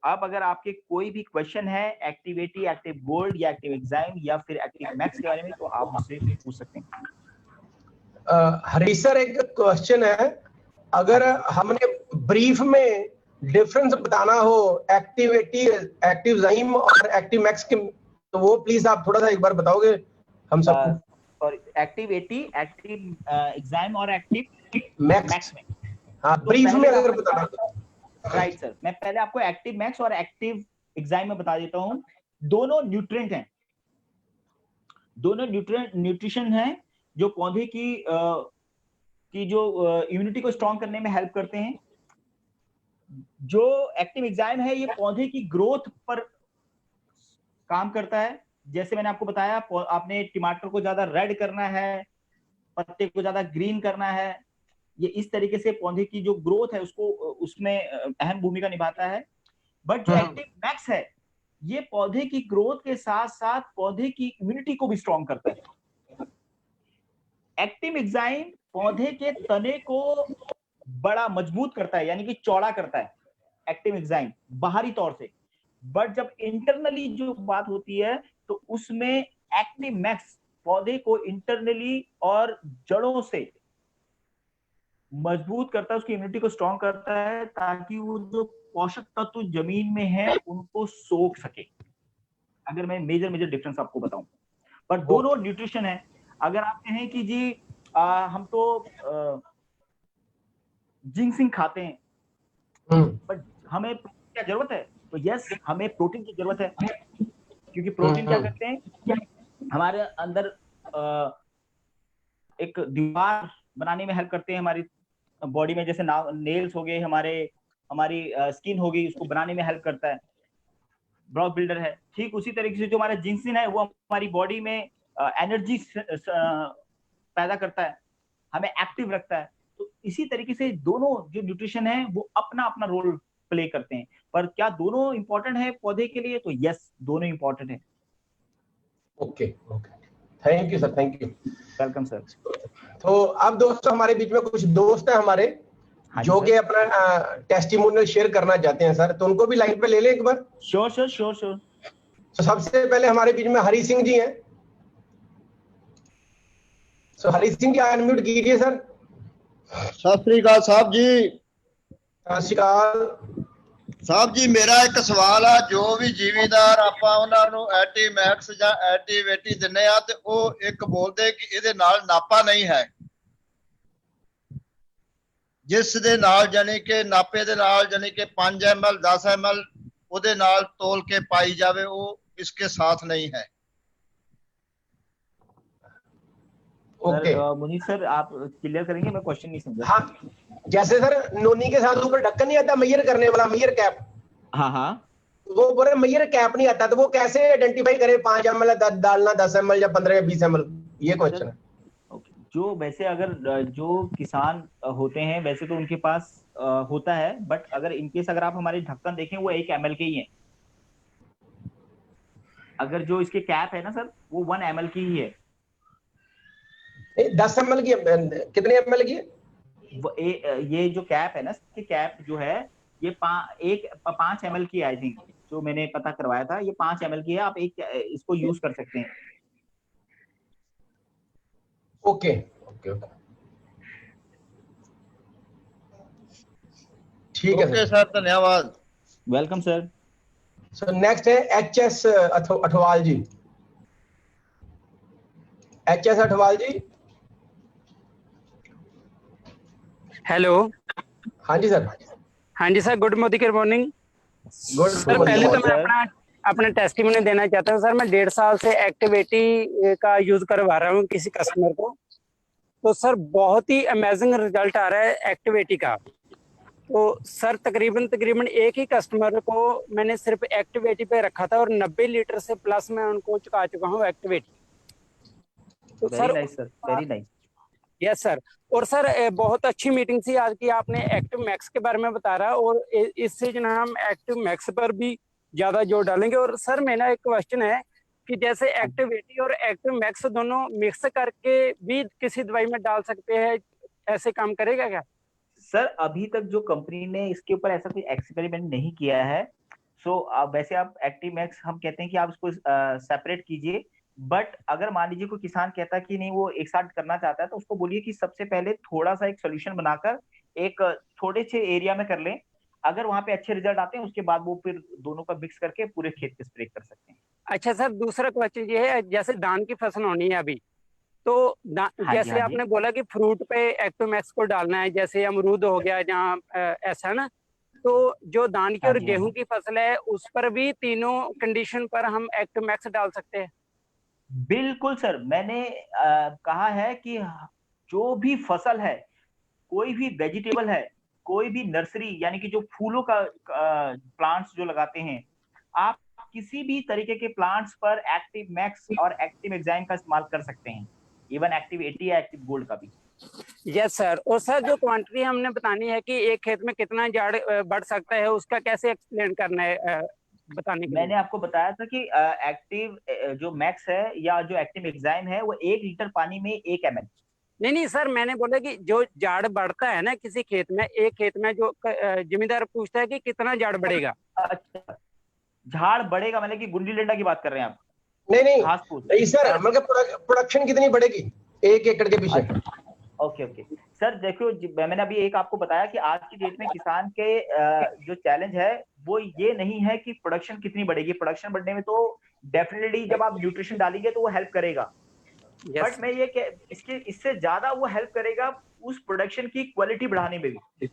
अब अगर आपके कोई भी क्वेश्चन है एक्टिवेटी, एक्टिव गोल्ड या एक्टिव एंजाइम या फिर एक्टिव मैक्स के बारे में, तो आप मुझसे पूछ सकते हैं। हरीश सर, एक क्वेश्चन है अगर हमने ब्रीफ में डिफरेंस बताना हो एक्टिविटी एक्टिव जाइम और एक्टिव मैक्स के, तो वो प्लीज आप थोड़ा सा एक बार बताओगे हम सबको। और एक्टिव 80, एक्टिव एग्जाम और एक्टिव मैक्स मैक्स में। हाँ तो ब्रीफ में पहले अगर बताना। राइट सर, मैं पहले आपको एक्टिव मैक्स और एक्टिव एग्जाम में बता देता हूँ। दोनों न्यूट्रिएंट हैं, दोनों न्यूट्रिशन है जो पौधे की जो इम्यूनिटी को स्ट्रॉन्ग करने में हेल्प करते हैं। जो एक्टिव एग्जाम है ये पौधे की ग्रोथ पर काम करता है। जैसे मैंने आपको बताया, आपने टमाटर को ज्यादा रेड करना है, पत्ते को ज्यादा ग्रीन करना है, ये इस तरीके से पौधे की जो ग्रोथ है उसको उसमें अहम भूमिका निभाता है। बट जो एक्टिव मैक्स है ये पौधे की ग्रोथ के साथ साथ पौधे की इम्यूनिटी को भी स्ट्रॉन्ग करता है। एक्टिव एंजाइम पौधे के तने को बड़ा मजबूत करता है, यानी कि चौड़ा करता है एक्टिव एंजाइम बाहरी तौर से। बट जब इंटरनली जो बात होती है तो उसमें एक्टिव मैक्स पौधे को इंटरनली और जड़ों से मजबूत करता है, उसकी इम्यूनिटी को स्ट्रॉन्ग करता है, ताकि वो जो पोषक तत्व जमीन में है उनको सोख सके। अगर मैं मेजर डिफरेंस आपको बताऊं, पर दोनों न्यूट्रिशन है। अगर आप कहें कि जी हम तो जिंक्सिंग खाते हैं, बट हमें प्रोटीन की जरूरत है, तो यस हमें प्रोटीन की जरूरत है, क्योंकि प्रोटीन क्या करते हैं, हमारे अंदर एक दीवार बनाने में हेल्प करते हैं हमारी बॉडी में। जैसे नेल्स हो गए, हमारी स्किन हो गई, उसको बनाने में हेल्प करता है, ब्लॉक बिल्डर है। ठीक उसी तरीके से जो हमारा जिंक्सिन है वो हमारी बॉडी में एनर्जी पैदा करता है, हमें एक्टिव रखता है। तो इसी तरीके से दोनों जो न्यूट्रिशन है वो अपना अपना रोल प्ले करते हैं। पर क्या दोनों इंपॉर्टेंट है पौधे के लिए? तो यस, दोनों इंपॉर्टेंट है। Okay okay, thank you sir, thank you, welcome sir. तो अब दोस्तों हमारे बीच में कुछ दोस्त हैं हमारे जो कि अपना टेस्टिमोनियल शेयर करना चाहते हैं सर, तो उनको भी लाइन पे ले लें एक बार। Sure sure sure sure. तो सबसे पहले हमारे बीच में हरी सिंह जी हैं। सो हरी सिंह जी अनम्यूट कीजिए सर। सत श्री अकाल साहब जी। सत श्री अकाल साहब जी, मेरा एक सवाल है, जो भी ਜ਼ਿਮੀਂਦਾਰ ਆਪਾਂ ਉਹਨਾਂ ਨੂੰ ਐਟੀ ਮੈਕਸ ਜਾਂ ਐਟੀਵੇਟੀ ਦਿੰਨੇ ਆ ਤੇ ਉਹ ਇੱਕ ਬੋਲਦੇ ਕਿ ਇਹਦੇ ਨਾਲ ਨਾਪਾ ਨਹੀਂ ਹੈ, ਜਿਸ ਦੇ ਨਾਲ ਜਾਨੀ ਕਿ ਨਾਪੇ ਦੇ ਨਾਲ ਜਾਨੀ ਕਿ 5 ml 10 ml ਉਹਦੇ ਨਾਲ ਤੋਲ ਕੇ ਪਾਈ ਜਾਵੇ, ਉਹ इसके साथ नहीं है। ओके मुनीष सर आप क्लियर करेंगे, मैं क्वेश्चन नहीं समझा। हाँ, जैसे सर नोनी के साथ ऊपर ढक्कन नहीं आता मैयर करने वाला, मैयर कैप, हाँ हाँ, वो बोल रहे मैयर कैप नहीं आता, तो वो कैसे आइडेंटिफाई करे 5 ml डालना, 10 ml या 15 या 20 ml, ये क्वेश्चन है। जो वैसे अगर जो किसान होते हैं वैसे तो उनके पास होता है, बट अगर इनकेस अगर आप हमारे ढक्कन देखें वो 1 ml के ही है। अगर जो इसके कैप है ना सर वो 1 ml की ही है। 10 ml की, कितने ml की है? ये जो कैप है ना, इसकी कैप जो है ये 5 ml की, आई थिंक जो मैंने पता करवाया था ये 5 ml की है। आप एक इसको यूज कर सकते हैं। ओके ओके ओके, ठीक है सर, धन्यवाद, वेलकम सर। सो नेक्स्ट है HS Athwal ji. HS Athwal ji, hello. हाँ जी सर। हाँ जी sir, good morning. Good sir पहले तो मैं अपना टेस्टिमोनी देना चाहता हूँ। सर मैं 1.5 साल से एक्टिविटी का यूज करवा रहा हूँ किसी कस्टमर को, तो सर बहुत ही अमेजिंग रिजल्ट आ रहा है एक्टिविटी का। तो सर तकरीबन एक ही कस्टमर को मैंने सिर्फ एक्टिविटी पे रखा था और 90 लीटर से प्लस मैं उनको चुका चुका हूँ एक्टिविटी। तो sir very nice. Yes sir. और सर बहुत अच्छी मीटिंग थी आज की, आपने एक्टिव मैक्स के बारे में बता रहा, और इससे जो हम एक्टिव मैक्स पर भी ज्यादा जोर डालेंगे। और सर मेरा एक क्वेश्चन है कि जैसे एक्टिविटी और एक्टिव मैक्स दोनों मिक्स करके भी किसी दवाई में डाल सकते हैं, ऐसे काम करेगा क्या? सर अभी तक जो कंपनी ने इसके ऊपर ऐसा कोई एक्सपेरिमेंट नहीं किया है। सो वैसे आप एक्टिव मैक्स हम कहते हैं कि आप इसको सेपरेट कीजिए, बट अगर मान लीजिए कोई किसान कहता है कि नहीं वो एक साथ करना चाहता है, तो उसको बोलिए कि सबसे पहले थोड़ा सा एक सोल्यूशन बनाकर एक थोड़े से एरिया में कर लें, अगर वहां पे अच्छे रिजल्ट आते हैं उसके बाद वो फिर दोनों का मिक्स करके पूरे खेत पे स्प्रे कर सकते हैं। अच्छा सर, दूसरा क्वेश्चन ये है, जैसे धान की फसल होनी है अभी, तो हाँ जी, जैसे हाँ जी। आपने बोला कि फ्रूट पे एक्टोमैक्स को डालना है, जैसे अमरूद हो गया जहाँ ऐसा ना, तो जो धान की हाँ और जी, हाँ गेहूं जी। की फसल है उस पर भी तीनों कंडीशन पर हम एक्टोमैक्स डाल सकते हैं? बिल्कुल सर, मैंने कहा है कि जो भी फसल है, कोई भी वेजिटेबल है, कोई भी नर्सरी यानी कि जो फूलों का प्लांट्स जो लगाते हैं, आप किसी भी तरीके के प्लांट्स पर एक्टिव मैक्स और एक्टिव एग्जाइम का इस्तेमाल कर सकते हैं, इवन एक्टिव 80 या एक्टिव गोल्ड का भी। Yes sir. और सर जो क्वांटिटी हमने बतानी है कि एक खेत में कितना झाड़ बढ़ सकता है, उसका कैसे एक्सप्लेन करना है बताने के मैंने लिए? आपको बताया था कि एक्टिव जो मैक्स है या जो एक्टिव एग्जाइम है वो 1 लीटर पानी में 1 ml। नहीं सर, मैंने बोला कि जो झाड़ बढ़ता है ना किसी खेत में, एक खेत में जो जमींदार पूछता है कि कितना झाड़ बढ़ेगा। अच्छा, झाड़ बढ़ेगा मतलब कि गुंडी डंडा की बात कर रहे हैं आप? नहीं घास फूस? नहीं सर, मतलब प्रोडक्शन कितनी बढ़ेगी 1 एकड़ के पीछे? ओके ओके सर, देखो मैंने अभी एक आपको बताया कि आज की डेट में किसान के जो चैलेंज है वो ये नहीं है कि प्रोडक्शन कितनी बढ़ेगी। प्रोडक्शन बढ़ने में तो डेफिनेटली जब आप न्यूट्रिशन डालेंगे तो वो हेल्प करेगा, बट मैं ये इसके इससे ज्यादा वो हेल्प करेगा उस प्रोडक्शन की क्वालिटी बढ़ाने में भी।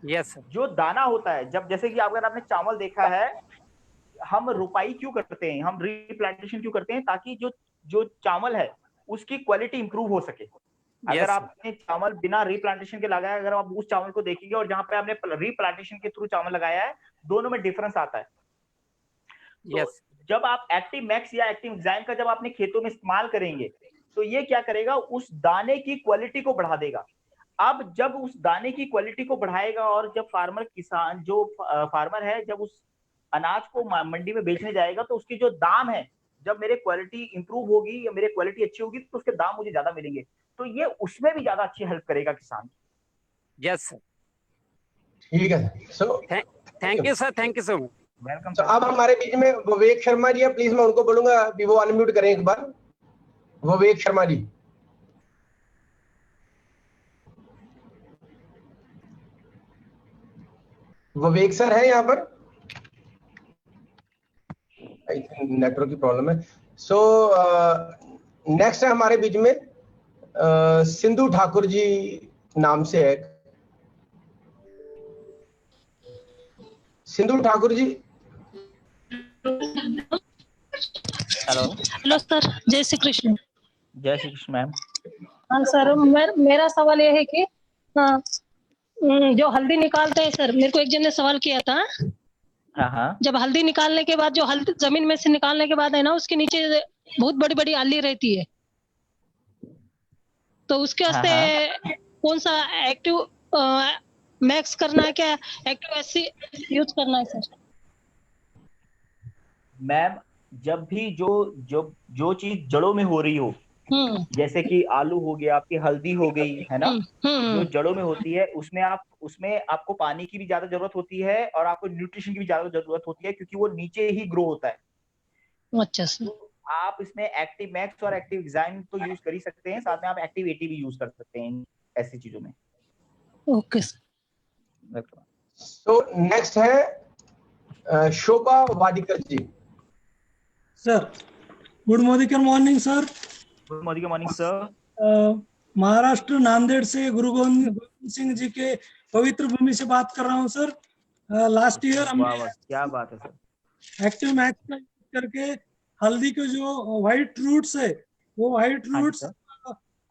Yes sir. जो दाना होता है, जब जैसे कि अगर आपने चावल देखा है, हम रुपाई क्यों करते हैं, हम रीप्लांटेशन क्यों करते हैं, ताकि जो जो चावल है उसकी क्वालिटी इंप्रूव हो सके। अगर आपने चावल बिना रीप्लांटेशन के लगाया, अगर आप उस चावल को देखेंगे और जहां पे आपने रीप्लांटेशन के थ्रू चावल लगाया है, दोनों में डिफरेंस आता है। तो जब आप एक्टिव मैक्स या एक्टिव एंजाइम का जब आपने खेतों में इस्तेमाल करेंगे तो ये क्या करेगा, उस दाने की क्वालिटी को बढ़ा देगा। अब जब उस दाने की क्वालिटी को बढ़ाएगा और जब किसान जो फार्मर है जब उस अनाज को मंडी में बेचने जाएगा तो उसकी जो दाम है, जब मेरे क्वालिटी इंप्रूव होगी या मेरे क्वालिटी अच्छी होगी तो उसके दाम मुझे ज्यादा मिलेंगे, तो ये उसमें भी ज्यादा अच्छी हेल्प करेगा किसान की। यस सर, ठीक है so thank you sir, thank you so much. Welcome. तो अब हमारे बीच में विवेक शर्मा जी है, प्लीज मैं उनको बोलूंगा कि वो अनम्यूट करें एक बार। विवेक शर्मा जी। विवेक सर है यहाँ पर? आई थिंक नेटवर्क की प्रॉब्लम है। सो नेक्स्ट है हमारे बीच में सिंधु ठाकुर जी नाम से है। सिंधु ठाकुर जी। हेलो सर, जय श्री कृष्ण। जय श्री कृष्ण मैम। हाँ सर, मेरा सवाल ये है कि जो हल्दी निकालते हैं सर, मेरे को एक जन ने सवाल किया था। हाँ। जब हल्दी निकालने के बाद, जो हल्दी जमीन में से निकालने के बाद है ना, उसके नीचे बहुत बड़ी बड़ी आली रहती है, तो उसके वास्ते कौन सा एक्टिव मैक्स करना है, क्या एक्टिव एससी यूज करना है सर? मैम, जब भी जो चीज जड़ों में हो रही हो, जैसे कि आलू हो गया, आपकी हल्दी हो गई, है ना, जो जड़ों में होती है उसमें आपको पानी की भी ज्यादा जरूरत होती है और आपको न्यूट्रिशन की भी ज्यादा जरूरत होती है, क्योंकि वो नीचे ही ग्रो होता है। अच्छा सर। तो आप इसमें एक्टिव मैक्स और एक्टिव एंजाइम तो यूज कर ही सकते हैं, साथ में आप एक्टिव 80 भी यूज कर सकते हैं ऐसी चीजों में। Okay sir. तो नेक्स्ट है Shobha Wadikar ji. Sir good morning sir. Good morning sir. Maharashtra Nanded से गुरु गोविंद सिंह जी के पवित्र भूमि से बात कर रहा हूं सर। लास्ट ईयर हमने क्या बात है सर, एक्टिव मैक्स करके हल्दी के जो व्हाइट रूट्स है वो white roots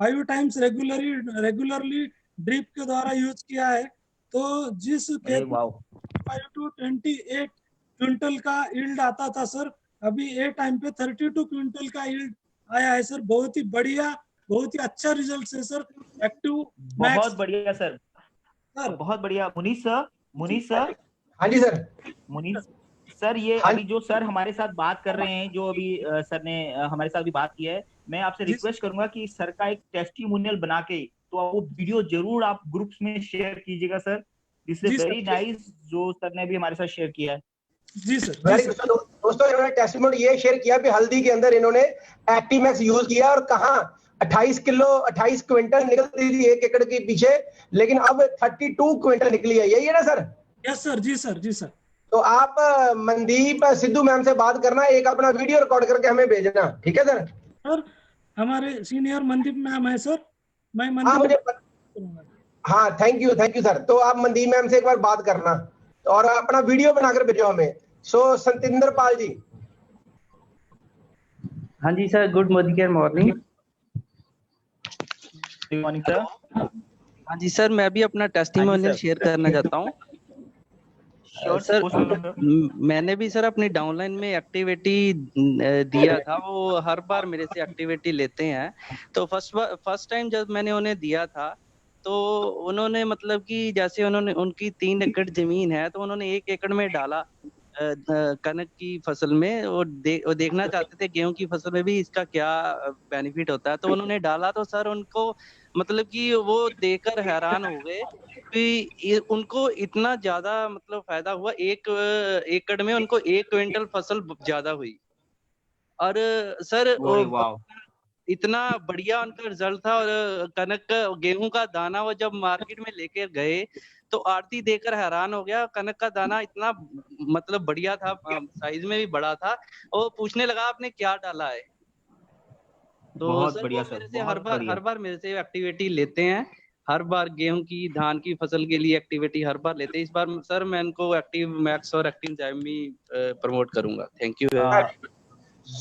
5 times regularly drip के द्वारा यूज किया है। तो जिस खेत में 5 to 28 क्विंटल का यील्ड आता था सर, अभी ये टाइम पे 32 क्विंटल का यील्ड आया है सर। बहुत ही बढ़िया, बहुत ही अच्छा रिजल्ट है सर एक्टिव मैक्स। बहुत बढ़िया सर, बहुत बढ़िया। मुनीष सर। हाँ जी सर। मुनीष सर, ये अभी जो सर हमारे साथ बात कर रहे हैं, जो अभी सर ने हमारे साथ भी बात की है, मैं आपसे रिक्वेस्ट करूंगा कि सर का एक टेस्टिमोनियल बना के तो वो वीडियो जरूर आप ग्रुप्स में शेयर कीजिएगा sir. This is very nice जो सर ने भी हमारे साथ शेयर किया है। जी सर। दोस्तों इन्होंने टेस्टिमोनी ये शेयर किया भी हल्दी के अंदर इन्होंने एक्टिव मैक्स यूज किया और कहाँ 28 किलो 28 क्विंटल निकलती थी 1 एकड़ के पीछे, लेकिन अब 32 क्विंटल निकली है, यही है ना सर? यस सर, जी सर, जी सर। तो आप मनदीप सिद्धू मैम से बात करना, एक अपना वीडियो रिकॉर्ड करके हमें भेजना, ठीक है सर? सर हमारे सीनियर मनदीप मैम है सर, मैं हाँ मनदीप मुझे हाँ, थैंक यू सर। तो आप मनदीप मैम से एक बार बात करना और अपना वीडियो बनाकर भेजो हमें। सो सतिंदर पाल जी। हाँ जी sir, good morning morning sir. हाँ जी सर, मैं भी अपना टेस्टिमोनियल शेयर करना चाहता हूँ। सर मैंने भी सर अपनी डाउनलाइन में एक्टिविटी दिया था, वो हर बार मेरे से एक्टिविटी लेते हैं। तो फर्स्ट टाइम जब मैंने उन्हें दिया था तो उन्होंने मतलब कि जैसे उन्होंने उनकी 3 एकड़ जमीन है तो उन्होंने 1 एकड़ में डाला कनक की फसल में, वो देखना चाहते थे गेहूं की फसल में भी इसका क्या बेनिफिट होता है। तो उन्होंने डाला तो सर उनको मतलब कि वो देखकर हैरान हो गए कि उनको इतना ज्यादा मतलब फायदा हुआ, 1 एकड़ में उनको 1 क्विंटल फसल ज्यादा हुई। और सर इतना बढ़िया उनका रिजल्ट था। और कनक गेहूं का दाना वो जब मार्केट में लेकर गए तो आड़ती देखकर हैरान हो गया, कनक का दाना इतना मतलब बढ़िया था, साइज में भी बड़ा था। और पूछने लगा आपने क्या डाला है। तो बहुत सर बढ़िया वो मेरे सर, से बहुत हर बार मेरे से एक्टिविटी लेते हैं, हर बार गेहूं की धान की फसल के लिए एक्टिविटी हर बार लेते हैं। इस बार सर मैं इनको एक्टिव मैक्स और एक्टिव जाइमी प्रमोट करूंगा। Thank you.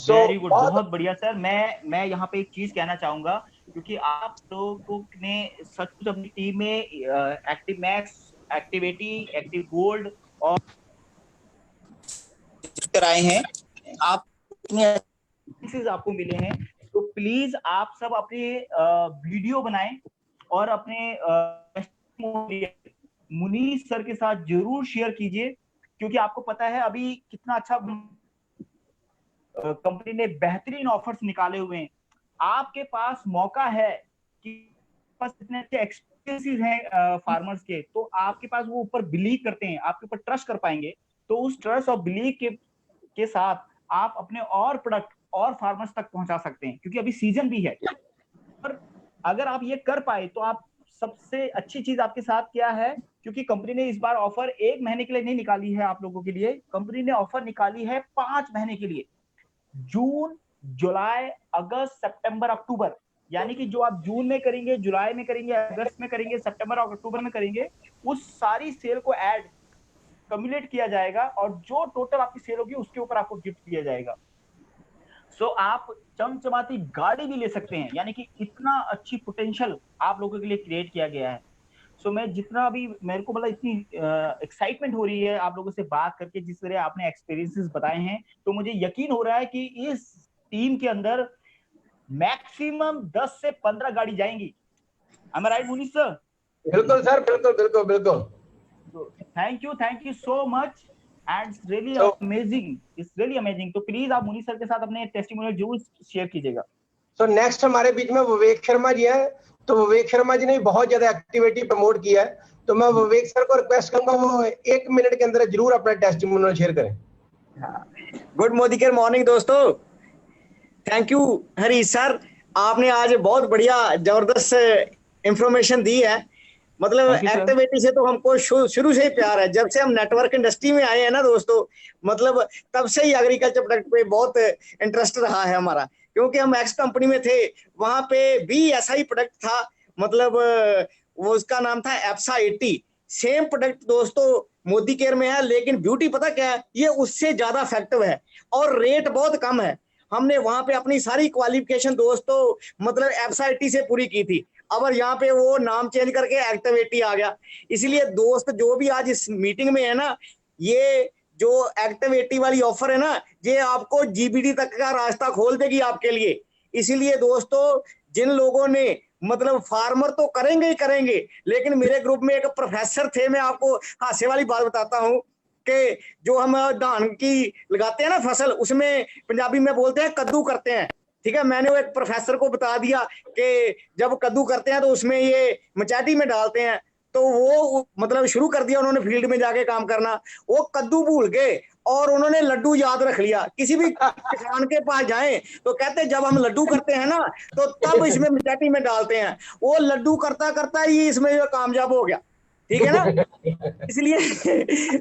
वेरी गुड, बहुत बढ़िया सर। मैं यहाँ पे एक चीज कहना चाहूंगा, क्योंकि आप लोगों ने सचमुच अपनी टीम में active max, activity, active gold और कराए हैं, आप आपको मिले हैं। तो प्लीज आप सब अपने वीडियो बनाएं और अपने मुनीष सर के साथ जरूर शेयर कीजिए, क्योंकि आपको पता है अभी कितना अच्छा कंपनी ने बेहतरीन ऑफर्स निकाले हुए हैं। आपके पास मौका है कि पास इतने अच्छे एक्सपीरियंसेस हैं फार्मर्स के, तो आपके पास वो ऊपर बिलीव करते हैं, आपके ऊपर ट्रस्ट कर पाएंगे। तो उस ट्रस्ट और बिलीव के साथ आप अपने और प्रोडक्ट और फार्मर्स तक पहुंचा सकते हैं, क्योंकि अभी सीजन भी है। और अगर आप ये कर पाए तो आप सबसे अच्छी चीज आपके साथ क्या है, क्योंकि कंपनी ने इस बार ऑफर 1 महीने के लिए नहीं निकाली है आप लोगों के लिए, कंपनी ने ऑफर निकाली है 5 महीने के लिए। जून, जुलाई, अगस्त, सितंबर, अक्टूबर, यानी कि जो आप जून में करेंगे, जुलाई में करेंगे, अगस्त में करेंगे, सितंबर और अक्टूबर में करेंगे, उस सारी सेल को ऐड कम्युलेट किया जाएगा और जो टोटल आपकी सेल होगी उसके ऊपर आपको गिफ्ट दिया जाएगा। सो आप चमचमाती गाड़ी भी ले सकते हैं, यानी कि इतना अच्छी पोटेंशियल आप लोगों के लिए क्रिएट किया गया है। सो मैं जितना अभी मेरे को मतलब इतनी एक्साइटमेंट हो रही है आप लोगों से बात करके, जिस तरह आपने एक्सपीरियंसेस बताए हैं, तो मुझे यकीन हो रहा है कि इस टीम के अंदर मैक्सिमम 10 से 15 गाड़ी जाएंगी। Am I right, Munish sir? बिल्कुल सर, बिल्कुल। Thank you so much and really amazing, it's really amazing. तो प्लीज आप मुनीष सर के साथ अपने टेस्टिमोनियल जरूर शेयर कीजिएगा। सो नेक्स्ट हमारे बीच में विवेक शर्मा जी हैं। तो विवेक शर्मा जी ने बहुत ज्यादा एक्टिविटी प्रमोट किया है, तो मैं विवेक सर को रिक्वेस्ट करूंगा वो 1 मिनट के अंदर जरूर अपना टेस्टिमोनियल शेयर करें। गुड मॉर्निंग दोस्तों, थैंक यू हरीश सर, आपने आज बहुत बढ़िया जबरदस्त इंफॉर्मेशन दी है। मतलब एक्टिविटी से तो हमको शुरू से ही प्यार है, जब से हम नेटवर्क इंडस्ट्री में आए हैं ना दोस्तों, मतलब तब से ही एग्रीकल्चर प्रोडक्ट पे बहुत इंटरेस्ट रहा है हमारा, क्योंकि हम एक्स कंपनी में थे, वहां पे भी ऐसा ही प्रोडक्ट था, मतलब वो उसका नाम था एप्सा 80। सेम प्रोडक्ट दोस्तों मोदी केयर में है, लेकिन ब्यूटी पता क्या है, ये उससे ज्यादा इफेक्टिव है और रेट बहुत कम है। हमने वहां पे अपनी सारी क्वालिफिकेशन दोस्तों मतलब एप्सा 80 से पूरी की थी, अब यहाँ पे वो नाम चेंज करके एक्टिविटी आ गया। इसलिए दोस्त जो भी आज इस मीटिंग में है ना, ये जो एक्टिविटी वाली ऑफर है ना, ये आपको जीबीडी तक का रास्ता खोल देगी आपके लिए। इसीलिए दोस्तों जिन लोगों ने मतलब फार्मर तो करेंगे ही करेंगे, लेकिन मेरे ग्रुप में एक प्रोफेसर थे, मैं आपको हास्य वाली बात बताता हूँ कि जो हम धान की लगाते हैं ना फसल, उसमें पंजाबी में बोलते हैं कद्दू करते हैं, ठीक है। मैंने वो एक प्रोफेसर को बता दिया कि जब कद्दू करते हैं तो उसमें ये मचाटी में डालते हैं, तो वो मतलब शुरू कर दिया उन्होंने फील्ड में जाके काम करना। वो कद्दू भूल गए और उन्होंने लड्डू याद रख लिया। किसी भी किसान के पास जाएं तो कहते हैं जब हम लड्डू करते हैं ना तो तब इसमें मिट्टी में डालते हैं। वो लड्डू करता करता ही इसमें जो कामयाब हो गया, ठीक है ना। इसलिए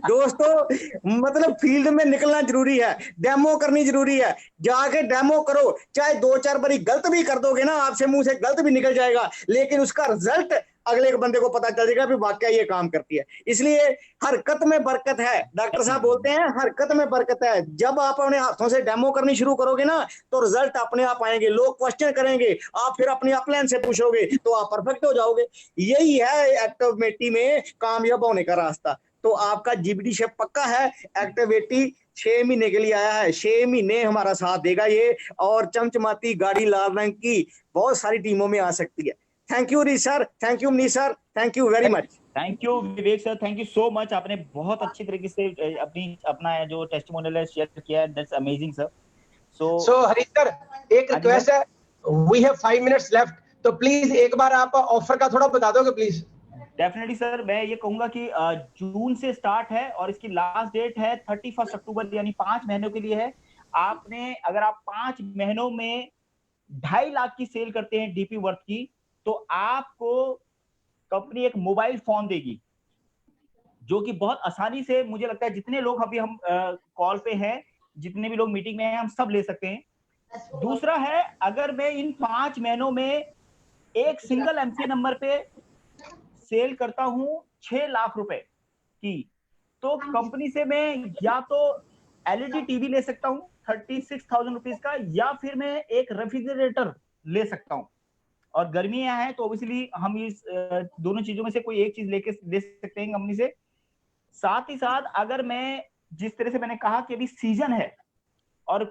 दोस्तों मतलब फील्ड में निकलना जरूरी है, डेमो करनी जरूरी है, जाके डेमो करो। चाहे 2-4 बारी गलत भी कर दोगे ना, आपसे मुंह से गलत भी निकल जाएगा, लेकिन उसका रिजल्ट अगले बंदे को पता चल जाएगा भी वाकई ये काम करती है। इसलिए हरकत में बरकत है, डॉक्टर साहब बोलते हैं हरकत में बरकत है। जब आप अपने हाथों से डेमो करनी शुरू करोगे ना तो रिजल्ट अपने आप आएंगे, लोग क्वेश्चन करेंगे, आप फिर अपनी अपलाइन से पूछोगे तो आप परफेक्ट हो जाओगे। यही है एक्टिविटी में कामयाब होने का रास्ता। तो आपका जीबीडी शेप पक्का है। एक्टिविटी 6 महीने के लिए आया है, 6 महीने हमारा साथ देगा ये, और चमचमाती गाड़ी लाल रंग की बहुत सारी टीमों में आ सकती है। थैंक यू रीस sir, thank you Manish sir, thank you very much. Thank you Vivek sir, thank you so much. आपने बहुत अच्छी तरीके से अपना जो टेस्टिमोनियल है शेयर किया है, that's amazing sir. So Harish sir, एक रिक्वेस्ट है, वी हैव 5 मिनट्स लेफ्ट, तो प्लीज एक बार आप ऑफर का थोड़ा बता दोगे प्लीज। डेफिनेटली सर, मैं ये कहूंगा कि जून से स्टार्ट है और इसकी लास्ट डेट है 31 अक्टूबर, यानी 5 महीनों के लिए है। आपने अगर आप 5 महीनों में 2.5 लाख की सेल करते हैं डीपी वर्थ की, तो आपको कंपनी एक मोबाइल फोन देगी, जो कि बहुत आसानी से, मुझे लगता है जितने लोग अभी हम कॉल पे हैं, जितने भी लोग मीटिंग में हैं, हम सब ले सकते हैं। दूसरा है, अगर मैं इन 5 महीनों में एक सिंगल एमसी नंबर पे सेल करता हूं 6 लाख रुपए की, तो कंपनी से मैं या तो एलईडी टीवी ले सकता हूं 36,000 रुपीज का, या फिर मैं एक रेफ्रिजरेटर ले सकता हूं। और गर्मियां हैं तो ऑब्वियसली हम इस दोनों चीजों में से कोई एक चीज लेके ले सकते हैं कंपनी से। साथ ही साथ अगर मैं, जिस तरह से मैंने कहा कि अभी सीजन है और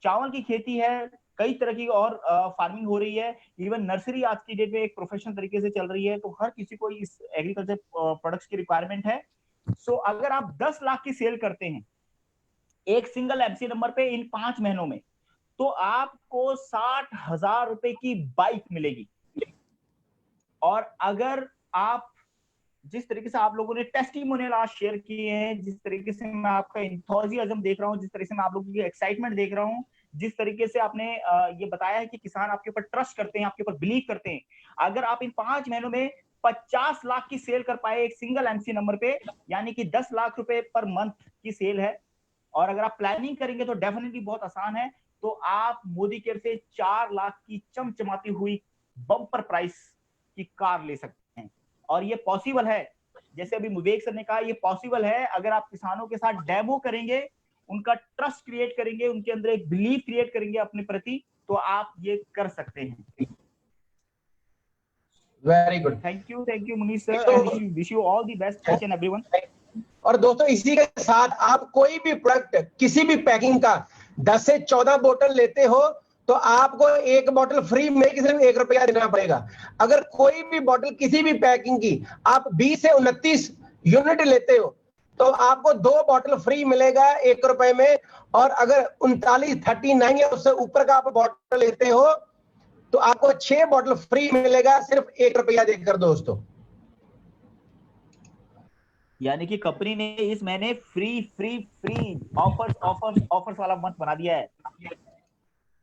चावल की खेती है, कई तरह की और फार्मिंग हो रही है, इवन नर्सरी आज की डेट में एक प्रोफेशनल तरीके से चल रही है, तो हर किसी को इस एग्रीकल्चर प्रोडक्ट्स की रिक्वायरमेंट है। सो अगर आप 10 लाख की सेल करते हैं एक सिंगल एमसी नंबर पे इन 5 महीनों में, तो आपको 60,000 रुपए की बाइक मिलेगी। और अगर आप, जिस तरीके से आप लोगों ने टेस्टिमोनियल आज शेयर किए हैं, जिस तरीके से मैं आपका एंथुसियाज्म देख रहा हूं, जिस तरीके से मैं आप लोगों की एक्साइटमेंट देख रहा हूं, जिस तरीके से आपने ये बताया है कि किसान आपके ऊपर ट्रस्ट करते हैं, आपके ऊपर बिलीव करते हैं, अगर आप इन 5 महीनों में 50 लाख की सेल कर पाए एक सिंगल एमसी नंबर पे, यानी कि 10 लाख रुपए पर मंथ की सेल है, और अगर आप प्लानिंग करेंगे तो डेफिनेटली बहुत आसान है, तो आप मोदी केयर से 4 लाख की चमचमाती हुई बम्पर प्राइस की कार ले सकते हैं। और ये पॉसिबल है, जैसे अभी विवेक सर ने कहा, ये पॉसिबल है अगर आप किसानों के साथ डेमो करेंगे, उनका ट्रस्ट क्रिएट करेंगे, उनके अंदर एक बिलीव क्रिएट करेंगे अपने प्रति, तो आप ये कर सकते हैं। Very good, thank you Manish sir, wish you all the best each and everyone. और दोस्तों इसी के साथ आप कोई भी प्रोडक्ट, किसी भी पैकिंग का 10 से 14 बोतल लेते हो तो आपको एक बोतल फ्री में सिर्फ 1 रुपया देना पड़ेगा। अगर कोई भी बोतल किसी भी पैकिंग की आप 20 से 29 यूनिट लेते हो तो आपको 2 बोतल फ्री मिलेगा 1 रुपए में। और अगर 39 या उससे ऊपर का आप बोतल लेते हो तो आपको 6 बोतल फ्री मिलेगा सिर्फ 1 रुपया देकर दोस्तों। यानी कि कंपनी ने इस महीने फ्री ऑफर्स वाला मंथ बना दिया है।